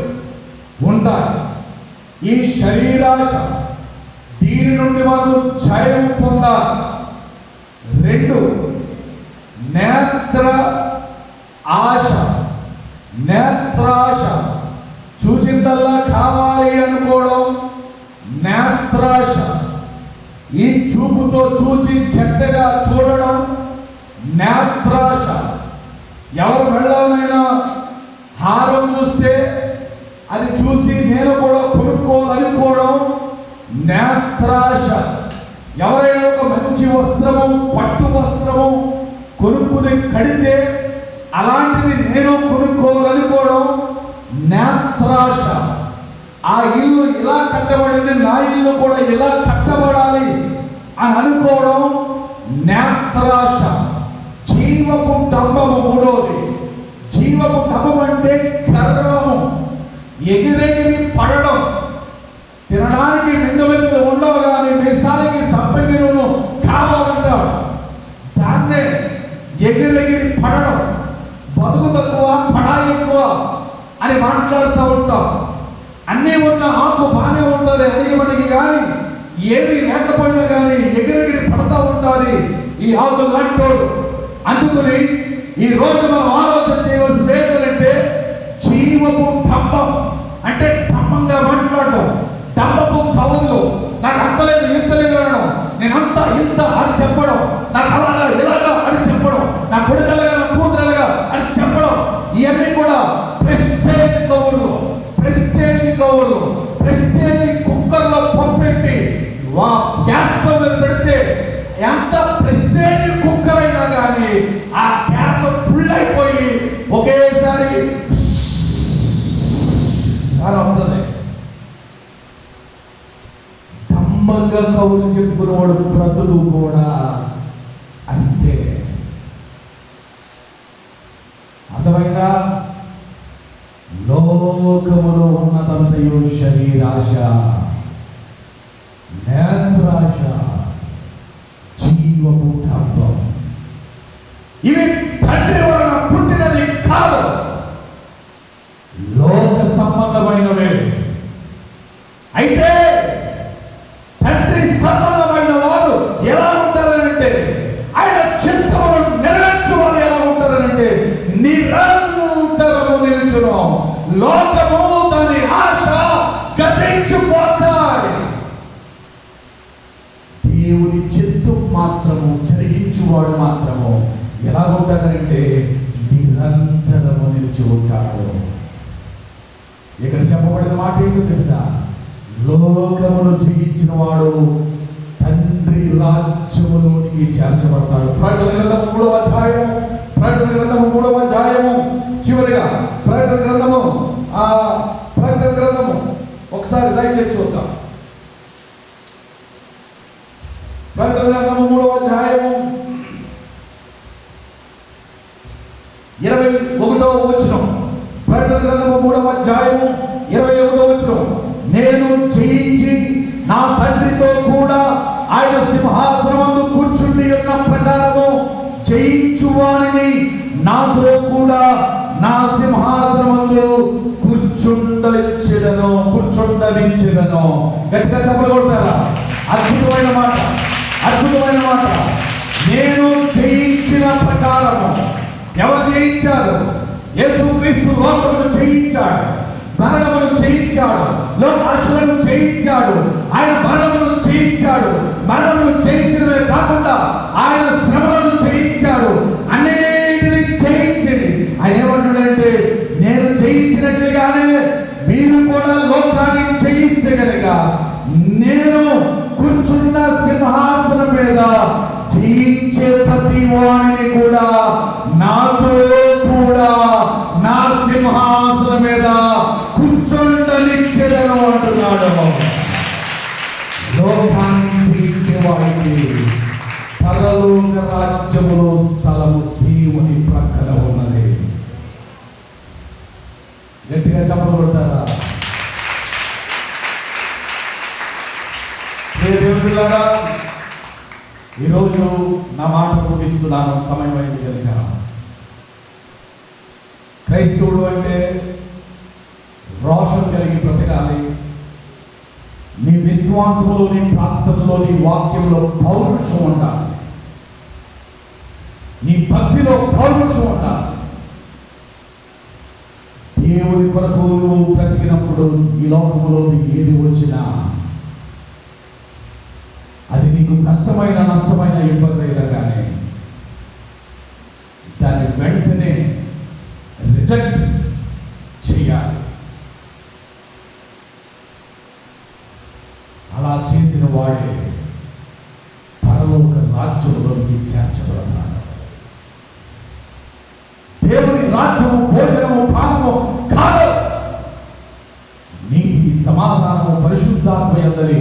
ఉంటాయి. ఈ శరీరాశ, దీని నుండి మనకు జయం పొందాలి. 2 నేత్ర ఆశ. నేత్రాశ చూచిందల్లా కావాలి అనుకోవడం నేత్రాశ. ఈ చూపుతో చూచి చెడ్డగా చూడడం నేత్రాశ. ఎవరు వెళ్ళాలైనా హారం చూస్తే అది చూసి నేను కూడా కొనుక్కోవాలనుకోవడం నేత్రాశ. ఎవరైనా ఒక మంచి వస్త్రము, పట్టు వస్త్రము కొనుక్కుని కడితే అలాంటిది నేను కొనుక్కోవాలనుకోవడం నేత్రాశ. ఆ ఇల్లు ఇలా కట్టబడింది, నా ఇల్లు కూడా ఇలా కట్టబడాలి అని అనుకోవడం నేత్రాశ. జీవపు డంబము. 3వది జీవపు డంబం అంటే గర్వము, ఎగిరెగిరి పడడం. తినడానికి మింగవెత్తు ఉండవు కానీ మీసానికి సంపగిరును కావాలంటాడు. దాన్నే ఎగిరెగిరి పడడం. బతుకు తక్కువ, పడా ఎక్కువ అని మాట్లాడుతూ ఉంటాం. అన్నీ ఉన్న ఆకు బాగానే ఉంటుంది అడిగమడిగి, కానీ ఏమీ లేకపోయినా కానీ ఎగిరెగిరి పడతా ఉంటుంది ఈ ఆకు లాంటోడు. అందుకని ఈ రోజు మనం ఆలోచన చేయవలసింది ఏంటంటే జీవపు డంబం అంటే డంబంగా మాట్లాడడం. డంబపు కవులు నాకు అంతలేదు ఇంతలేదు అనడం, నేనంతా ఇంత అని చెప్పడం, నాకు అలాగా ఇలాగా అని చెప్పడం, నా కొడుకలాగా నా కూతురలాగా అని చెప్పడం. ఇవన్నీ కూడా ప్రెస్టేజ్ కవులు. ప్రెస్టేజ్ కుక్కర్లో పంపెట్టి గ్యాస్ స్టవ్ మీద పెడితే ఎంత ప్రెస్టేజ్ కుక్కర్ అయినా కానీ ఆ గ్యాస్ ఫుల్ అయిపోయి ఒకేసారి అవుతుంది. దమ్మగా కవులు చెప్పుకునేవాడు బ్రతులు కూడా అంతే. లోకములో ఉన్నదంతయు శరీరాశ, నేత్రాశ, జీవపు డంబం, ఇవి తండ్రి వలన పుట్టినది కాదు, లోక సంబంధమైనవే. అయితే తండ్రి సంబంధమైన వారు ఎలా ఉంటారనంటే, ఆయన చిత్తమును నెరవేర్చు వారు ఎలా ఉంటారనంటే నిరంతరము నిలుచును. లోకము దాని ఆశ గతించిపోతాయి. దేవుని చిత్తం మాత్రము జరిగించువాడు మాత్రము ఎలా ఉంటాడంటే నిరంతరము నిలిచి ఉంటాడు. ఇక్కడ చెప్పబడిన మాట ఏంటో తెలుసా? లోకమును జయించిన వాడు తండ్రి రాజ్యములోనికి చేర్చబడతాడు. ప్రకటన గ్రంథము 3వ అధ్యాయము, ప్రకటన గ్రంథము 3వ అధ్యాయము చివరిగా ప్రకటన గ్రంథము ఒకసారి దయచేసి చూద్దాం. ప్రకటన గ్రంథము 3వ అధ్యాయము 21వ వచనం. ప్రకటన గ్రంథము 3వ అధ్యాయము 21వ వచనం. నేను జయించి నా తండ్రితో కూడా ఆయన సింహాసనమందు కూర్చుండి ఉన్న ప్రకారము జయించువానిని నాతో కూడా నా సింహాసనమందు కూర్చుండనిచ్చెదను. గట్టిగా చెప్పలు కొడతారా? అద్భుతమైన మాట, అద్భుతమైన మాట. నేను జయించిన ప్రకారము. ఎవరు జయించారు? యేసుక్రీస్తు లోకమును జయించాడు, మరణమును జయించాడు, లోకాశలను జయించాడు. ఆయన మరణమును జయించాడు. మరణమును జయించడమే కాకుండా ఆయన శ్రమలను జయించాడు. అన్నిటిని జయించింది. ఆయన ఏమంటాడంటే, నేను జయించినట్లుగానే మీరు కూడా లోకాన్ని జయిస్తే కనుక నేను కూర్చున్న సింహాసనం మీద జయించే ప్రతి వాణిని కూడా నాతో కూడా నా సింహాసనం మీద కూర్చుండనిచ్చెదను అంటున్నాడు. లోకాన్ని జయించే వాడికి పరలోక రాజ్యములో స్థలము దేవుని ప్రక్కన ఉన్నది. గట్టిగా చెప్పలు కొడతారా? దేవులారా, ఈరోజు నా మాట ముగిస్తున్నాను, సమయం అయింది కనుక. క్రైస్తవుడు అంటే రోషం కలిగి బ్రతకాలి. నీ విశ్వాసంలో, నీ ప్రార్థనలో, నీ వాక్యంలో పౌరుషం ఉండాలి. నీ భక్తిలో పౌరుషం ఉండాలి. దేవుని కొరకు నువ్వు బ్రతికినప్పుడు ఈ లోకంలో ఏది వచ్చినా, అది నీకు కష్టమైన, నష్టమైన, ఇబ్బంది అయినా కానీ దాన్ని వెంటనే రిజెక్ట్ చేయాలి. అలా చేసిన వాడే పరలోక రాజ్యంలోకి చేర్చబడతాడు. దేవుని రాజ్యము భోజనము పానము కాదు. నీతి, సమాధానము, పరిశుద్ధాత్మ యందలి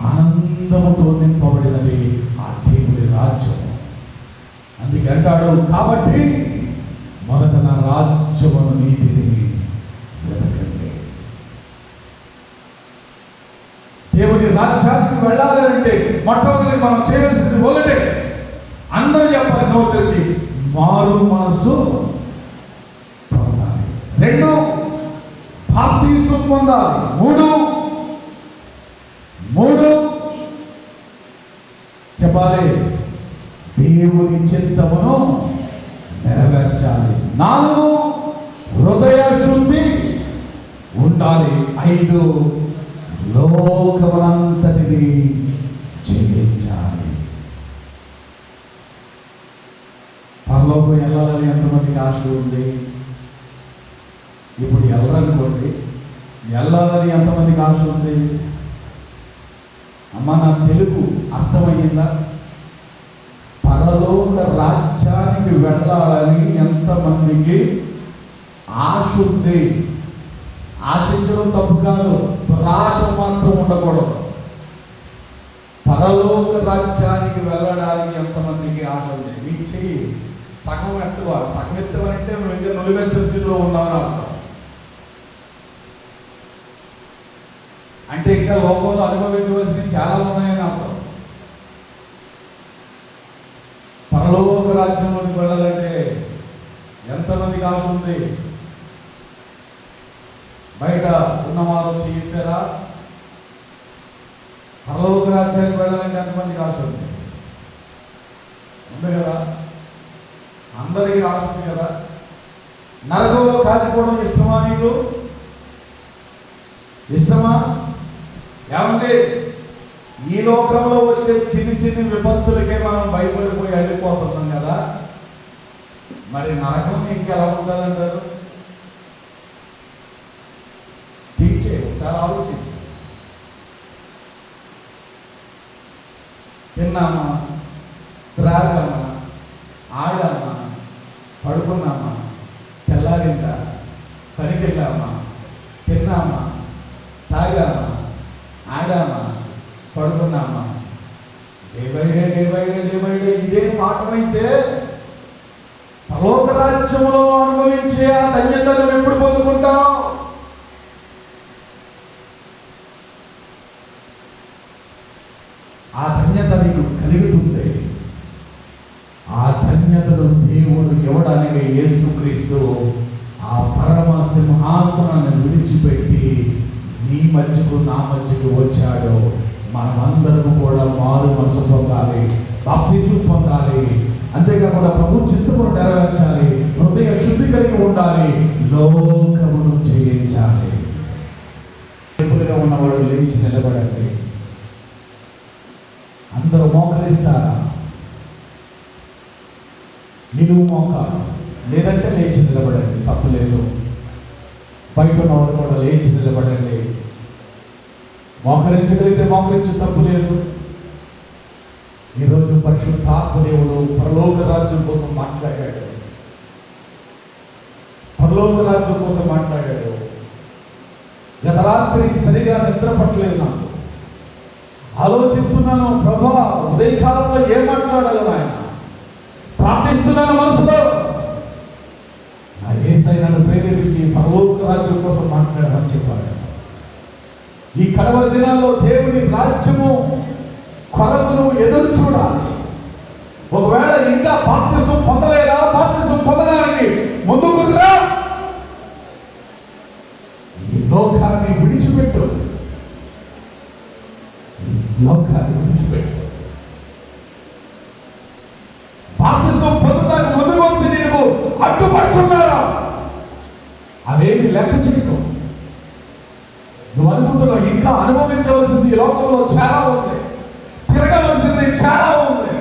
ఆనందముతో నింపబడినది ఆ దేవుని రాజ్యము. అందుకే అంటాడు, కాబట్టి మొదట నా రాజ్యమును, నీతిని వెతకండి. దేవుని రాజ్యానికి వెళ్ళాలి అంటే మొట్టమొదటి మనం చేయవలసింది ఒకటే. అందరూ చెప్పాలి నోరు తెరిచి, మారు మనసు పొందాలి. 2, బాప్తిసం పొందాలి. 3 చెప్పాలి, దేవుని చిత్తమును నెరవేర్చాలి. 4 హృదయ శుద్ధి ఉండాలి. 5 లోకమునంతటిని జయించాలి. పరలోకం వెళ్ళాలని ఎంతమందికి ఆశ ఉంది? ఇప్పుడు వెళ్ళాలనుకోండి, వెళ్ళాలని ఎంతమందికి ఆశ ఉంది? అమ్మ, నా తెలుగు అర్థమయ్యిందా? పరలోక రాజ్యానికి వెళ్ళాలని ఎంతమందికి ఆశ ఉంది? ఆశించడం తప్పు కాదు, ఆశ మాత్రం ఉండకూడదు. పరలోక రాజ్యానికి వెళ్ళడానికి ఎంతమందికి ఆశ ఉంది? మీ చెయ్యి సగం ఎత్తువ. సగం ఎత్తువంటే నువ్వు ఇంకా నులివెచ్చ స్థితిలో ఉన్నావని అర్థం. ఇంకా లోకంలో అనుభవించవలసినవి చాలా ఉన్నాయని అర్థం. పరలోక రాజ్యంలోకి వెళ్ళాలంటే ఎంతమందికి ఆశ ఉంది? బయట ఉన్నవారు చెయ్యరా? పరలోక రాజ్యానికి వెళ్ళాలంటే ఎంతమందికి ఆశ ఉంది? ఉంది కదా, అందరికీ ఆశ ఉంది కదా. నరకంలో కాలిపోవడం ఇష్టమా నీకు? ఇష్టమా? ఏమంటే ఈ లోకంలో వచ్చే చిన్ని చిన్ని విపత్తులకే మనం భయపడిపోయి వెళ్ళిపోతున్నాం కదా, మరి నరకం ఇంకెలా ఉంటుందంటారు? తీర్చే ఒకసారి ఆలోచించు. తిన్నామా, త్రాగామా, ఆడామా, పడుకున్నామా, తెల్లారిందా, పనికి వెళ్ళామా, తిన్నామా, తాగామా, ఆడామా, పడుకున్నామా, డే బై డే ఇదే పాఠమైతే పరలోక రాజ్యంలో అనుభవించే ఆ ధన్యతను ఎప్పుడు పొందుకుంటాం? ఆ ధన్యత నీకు కలుగుతుంది. ఆ ధన్యతను దేవుడు ఇవ్వడానికి యేసుక్రీస్తు ఆ పరమ సింహాసనాన్ని విడిచిపెట్టి నీ మధ్యకు నా మధ్యకు వచ్చాడు. మనమందరం కూడా మారు మనసు పొందాలి, బాప్తిసం పొందాలి. అంతేకాకుండా ప్రభు చిత్తమును నెరవేర్చాలి, హృదయ శుద్ధి కలిగి ఉండాలి, లోకమును జయించాలి. ఎప్పుడుగా ఉన్నవాడు లేచి నిలబడండి. అందరూ మోకరిస్తారా? నిలువు మోకాలు, లేదంటే లేచి నిలబడండి, తప్పులేదు. బయట ఉన్నవారు కూడా లేచి నిలబడండి. మోకరించగలిగితే మోకరించు, తప్పు లేదు. ఈరోజు పరిశుద్ధాత్మ దేవుడు పరలోక రాజ్యం కోసం మాట్లాడాడు. పరలోక రాజ్యం కోసం మాట్లాడాడు. గత రాత్రి సరిగా నిద్ర పట్టలేదు నాకు. ఆలోచిస్తున్నాను, ప్రభా ఉదయకాలంలో ఏం మాట్లాడాలి ఆయన? ప్రార్థిస్తున్నాను మనసులో. నా యేసయ్య నన్ను ప్రేరేపించి పరలోక రాజ్యం కోసం మాట్లాడమని చెప్పాడు. ఈ కడవరి దినాల్లో దేవుని రాజ్యము కొరకును ఎదురు చూడాలి. ఒకవేళ ఇంకా బాప్తిసం పొందలేదా? బాప్తిసం పొందడానికి ముందుకు రా. ఈ లోకాన్ని విడిచిపెట్టు, లోకాన్ని విడిచిపెట్టు. బాప్తిసం పొందడానికి ముందుకు వస్తే నేను అడ్డుపడుతున్నారా? అవేమి లెక్క చేయకు. నువ్వు అనుకుంటున్నావు ఇంకా అనుభవించవలసింది ఈ లోకంలో చాలా ఉంది, తిరగవలసింది చాలా ఉంది,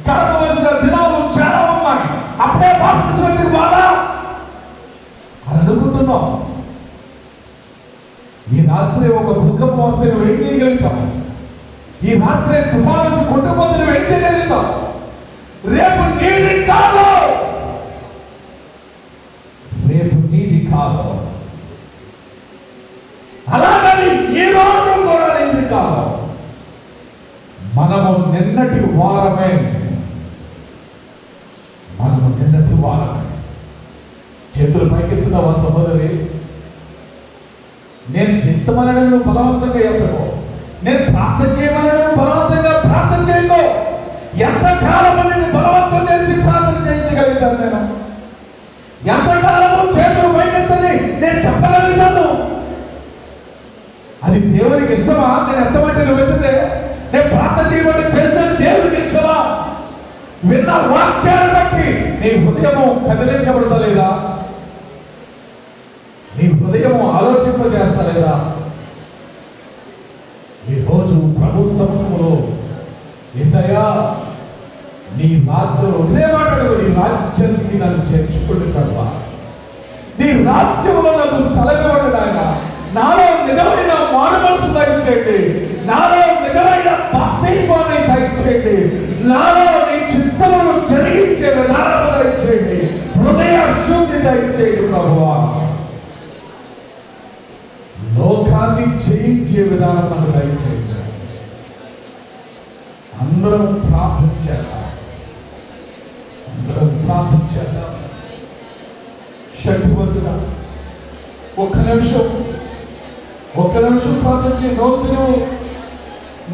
గడపవలసిన దినాలు చాలా ఉన్నాయి. అప్పుడే బాప్తిసం ఎందుకు బాగా అని అనుకుంటున్నావు. ఈ రాత్రి ఒక భూకంపం వస్తే నువ్వు ఏం చేయగలుగుతావు? ఈ రాత్రి తుఫాను వచ్చి కొట్టుకుపోతే నువ్వు ఏం చేయగలుగుతావు? రేపు నీది కాదు, రేపు నీది కాదు. అలాగని ఈ రోజు కూడా నీది కాదు. మనము నిన్నటి వారమే, మనము నిన్నటి వారమే. చేతులు పైకెత్తుతావా సహోదరి? నేను చిత్తమనని నువ్వు బలవంతంగా ఎత్తకో, నేను ప్రార్థన చేయమని బలవంతంగా ప్రార్థన చేయకో. ఎంతకాలము నేను బలవంతం చేసి ప్రార్థన చేయించగలుగుతాను? నేను ఎంతకాలము చేతులు పైకెత్తని నేను చెప్పగలుగుతాను? అది దేవునికి ఇష్టమా? నేను ఎంతమంటే నువ్వు ఎత్తితే నేను ప్రార్థన చేయబడి చేస్తే దేవునికి ఇష్టమా? విన్న వాక్యాన్ని బట్టి నీ హృదయము కదిలించబడతలేదా? నీ హృదయము ఆలోచింపజేస్తలేదా? ఈరోజు ప్రభు సముఖంలో యేసయ్యా నీ రాజ్యంలో ఇదే మాట్లాడు, నీ రాజ్యానికి నన్ను చేర్చుకోండి ప్రభా, నీ రాజ్యంలో నాకు స్థలం ఇవ్వండి నాయన. నాలో నిజమైన మారు మనసు దయచేయండి, నాలో నిజమైన బాప్తిస్మాన్ని దయచేయండి, నాలో నీ చిత్తమును జరిగించే విధానం దయచేయండి, హృదయ శుద్ధి దయచేయండి ప్రభువా. లోకాన్ని జయించే విధానం నాకు దయచేయండి. అందరం ప్రార్థన చేద్దాం, అందరం ప్రార్థన చేద్దాం. శక్తివంతుడా ఒక్క నిమిషం ఒక్క నిమిషం ప్రార్థించి నోరు తినవు,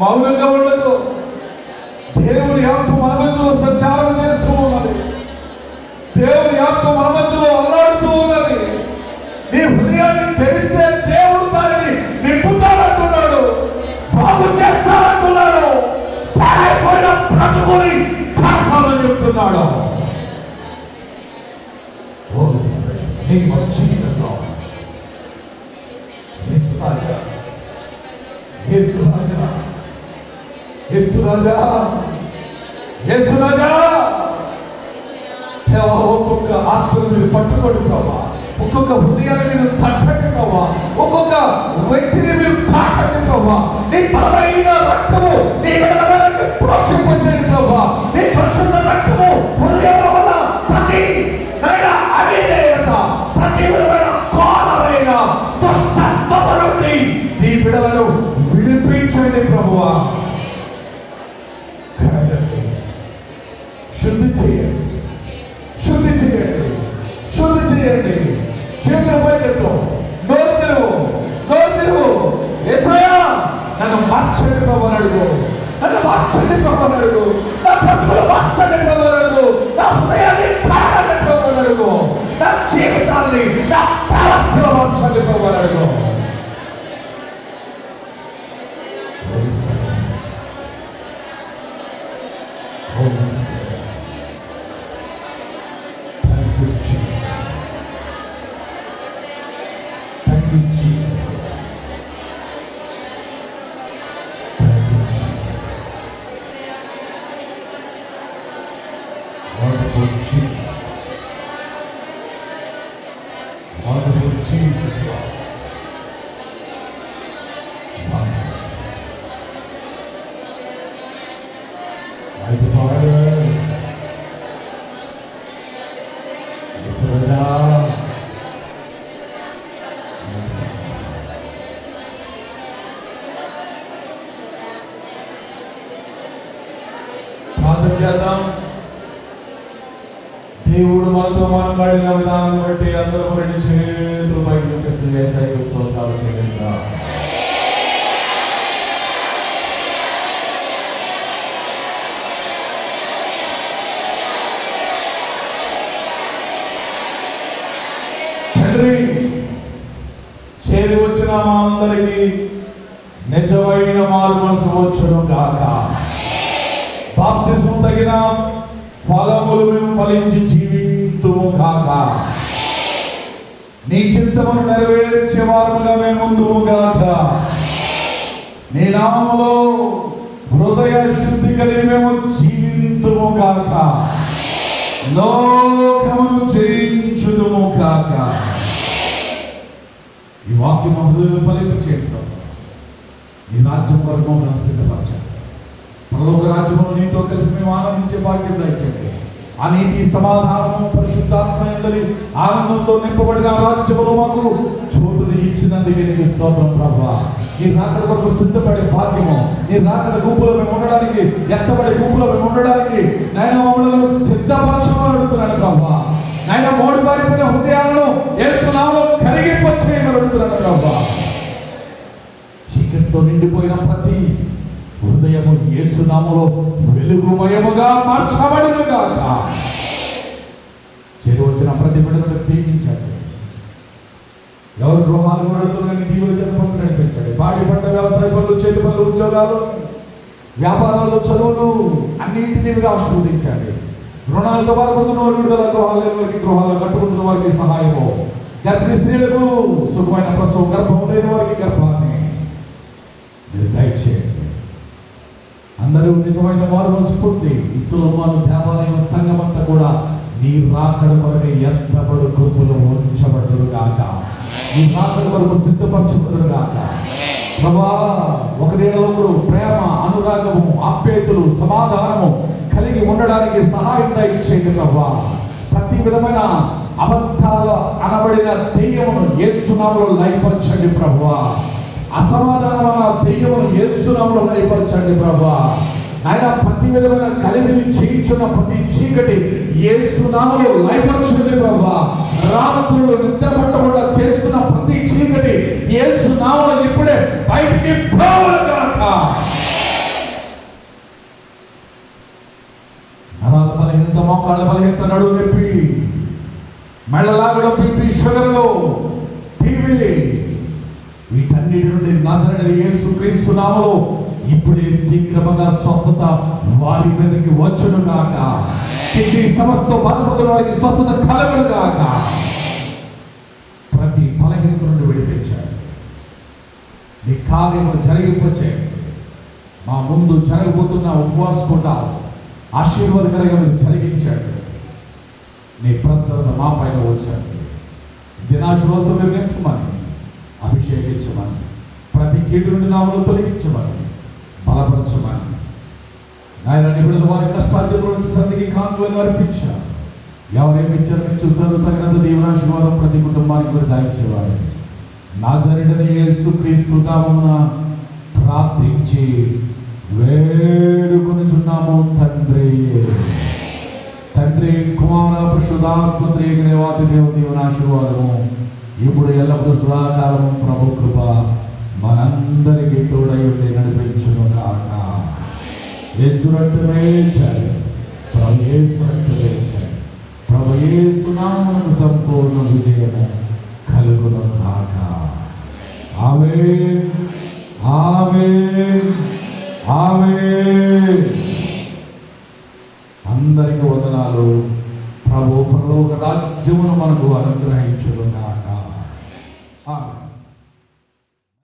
మౌనంగా ఉండదు. దేవుని ఆత్మ మన మధ్యలో సంచారం చేస్తూ ఉన్నది. దేవుని ఆత్మ మన మధ్యలో అల్లాడుతూ ఉన్నది. నీ హృదయాన్ని తెరిస్తే దేవుడు దానిని నింపుతానంటున్నాడు, బాగు చేస్తానంటున్నాడు, పాడైపోయిన బ్రతుకుని కాపాలని చెప్తున్నాడు. ఒక్కొక్క ఆత్మను మీరు పట్టుకోండి ప్రభా, ఒక్కొక్క హృదయాన్ని మీరు తట్టండి ప్రభా, ఒక్కొక్క వ్యక్తిని మీరు తాకండి ప్రభా. నీ బలమైన రక్తము నీ విడదలకు ప్రోక్షింపచేయండి ప్రభా. నీ పరిశుద్ధ రక్తము హృదయంలో వల్ల ప్రతి అవిధేయత, ప్రతి విధమైన కోరమైన దుష్టత్వము నుండి నీ బిడ్డలను విడిపించండి ప్రభువా. శుద్ధి చేయండి, శుద్ధి చేయండి, శుద్ధి చేయండి. చేతులు బయటతో నోరు తెరువు, నోరు తెరువు. యేసయ్యా నన్ను మార్చండి ప్రభు అని అడుగు, నన్ను మార్చండి ప్రభు అని అడుగు, నా బ్రతుకులు మార్చండి ప్రభు అని అడుగు, నా హృదయాన్ని కాకండి ప్రభు అని అడుగు, నా జీవితాన్ని నా ప్రవర్తన మార్చండి ప్రభు అని అడుగు. దేవుడు మనతో మాట్లాడిన విధానం బట్టి అందరూ రెండు చేతులు పైకి చూపిస్తుంది. యేసయ్యకు స్తోత్రాలు చెల్లిద్దాం. తండ్రి, చేరి వచ్చిన మా అందరికీ నిజమైన మారు మనసు వచ్చును కాక. బాప్తిస్మం తగిన ఫలములు మేము ఫలించి జీవింతుము కాక. నీ చిత్తమును నెరవేర్చే వారముగా మేము ముందుము గాక. నీ నామములో హృదయ శుద్ధి కలిగి మేము జీవింతుము గాక. లోకమును జయించుదుము కాక. ఈ వాక్యము హృదయం ఫలించేట్టు నీ రాజ్యం కొరకు మమ్మల్ని సిద్ధపరచండి. పరలోక రాజ్యములో నీతో కలిసి మేము ఆనందించే భాగ్యం దయచేయండి. ఆ నీతి సమాధానము పరిశుద్ధాత్మ యందలి ఆనందంతో నింపబడిన రాజ్యములో మాకు చోటుని ఇచ్చినందుకే నీకు స్తోత్రం ప్రభువా. నీ రాకడ కొరకు సిద్ధపడే భాగ్యము, నీ రాకడ గుంపులో మేము ఉండడానికి, ఎత్తబడే గుంపులో మేము ఉండడానికి నాయన మమ్మల్ని సిద్ధపరచమని అడుగుతున్నాను ప్రభువా. నాయన మోడి పారిపోయిన హృదయాలను యేసు నామములో కరిగింపచేయమని అడుగుతున్నాను ప్రభువా. చీకటితో నిండిపోయిన ప్రతి హృదయము యేసు నామములో వెలుగుమయముగా మార్చబడును గాక. చేరి వచ్చిన ప్రతి బిడ్డను దీవించండి. ఎవరు గృహాలు కొడుతున్నారని దీవెన పనులు నడిపించండి. బాడి పంట వ్యవసాయ పనులు, చేతి పనులు, ఉద్యోగాలు, వ్యాపారాలు, చదువులు అన్నింటినీ మీరు ఆశీర్వదించండి. రుణాలతో బాధపడుతున్న వారు విడుదల, గృహాలు లేని వారికి గృహాలు కట్టుకుంటున్న వారికి సహాయము, గర్భిణీ స్త్రీలకు సుఖమైన ప్రసవం, గర్భం లేని వారికి గర్భాన్ని మీరు దయచేయండి. అందరూ నిజమైన మారు స్ఫూర్తి ఈ సొలొమోను దేవాలయం సంఘమంతా కూడా నీ రాకడ కొరకు ఎంతబడు గుంపులు ఉంచబడును గాక. నీ రాకడ కొరకు సిద్ధపరచబడును గాక. ప్రభా, ఒకరినొకరు ప్రేమ, అనురాగము, ఆప్యాయతలు, సమాధానము కలిగి ఉండడానికి సహాయం దయచేయండి ప్రభా. ప్రతి విధమైన అబద్ధాలు అనబడిన దెయ్యమును యేసు నామములో లయపరచండి ప్రభువా. అసమాధానమైన దెయ్యమును యేసు నామములో లయపరచండి ప్రభువా. ఆయన ప్రతి విధమైన కలిసి చేయించున్న ప్రతి చీకటి యేసు నామములో లయపరచండి ప్రభువా. రాత్రులు నిద్ర పట్టకుండా చేస్తున్న ప్రతి చీకటి యేసు నామములో ఇప్పుడే బయటికి పోవును గాక. నరాల బలహీనత, మోకాళ్ళ బలహీనత, నడుము నొప్పి, మెళ్ళలాగడం, బీపీ, షుగర్లు, టీవీ, వీటన్నిటి నుండి నజరేయుడైన యేసుక్రీస్తు నామములో ఇప్పుడే శీఘ్రముగా స్వస్థత వారి మీదకి వచ్చును గాక. కిడ్నీ సమస్యతో బాధపడుతున్న వారికి స్వస్థత కలుగును గాక. ప్రతి బలహీనత నుండి విడిపించాడు. నీ కార్యములు జరిగిపోయాయి. మా ముందు జరగబోతున్న ఉపవాస కూటాలు ఆశీర్వాదకరంగా మీరు జరిగించాడు. నీ ప్రసన్న మా పైన వచ్చాడు. దినాశులతో మీరు నింపమని, అభిషేకించమని, ప్రతి కీడు నుండి నామలు తొలగించమని, బలపరచమని, నాయన నిబిడల వారి కష్టాలు సంధికి కాంతులను అర్పించారు. ఎవరేమి ఇచ్చారు మీరు చూసారు. తగినంత దీవనాశీర్వాదం ప్రతి కుటుంబానికి మీరు దాయించేవారు. నజరేయుడైన యేసుక్రీస్తు నామమున ప్రార్థించి వేడుకొనుచున్నాము తండ్రి. తండ్రి, కుమార, పరిశుద్ధాత్మ త్రియేక దేవాది దీవనాశీర్వాదము ఇప్పుడు ఎల్లప్పుడూ సదాకాలము ప్రభు కృప మనందరికీ తోడై ఉండి నడిపించును గాక. యేసు రక్తమే చాలు, ప్రభు యేసు రక్తమే చాలు. ప్రభు యేసు నామమునకు సంపూర్ణ విజయము కలుగును గాక. ఆమేన్, ఆమేన్, ఆమేన్. అందరికీ వందనాలు. ప్రభు పరలోక రాజ్యమును మనకు అనుగ్రహించును గాక. ఆమేన్.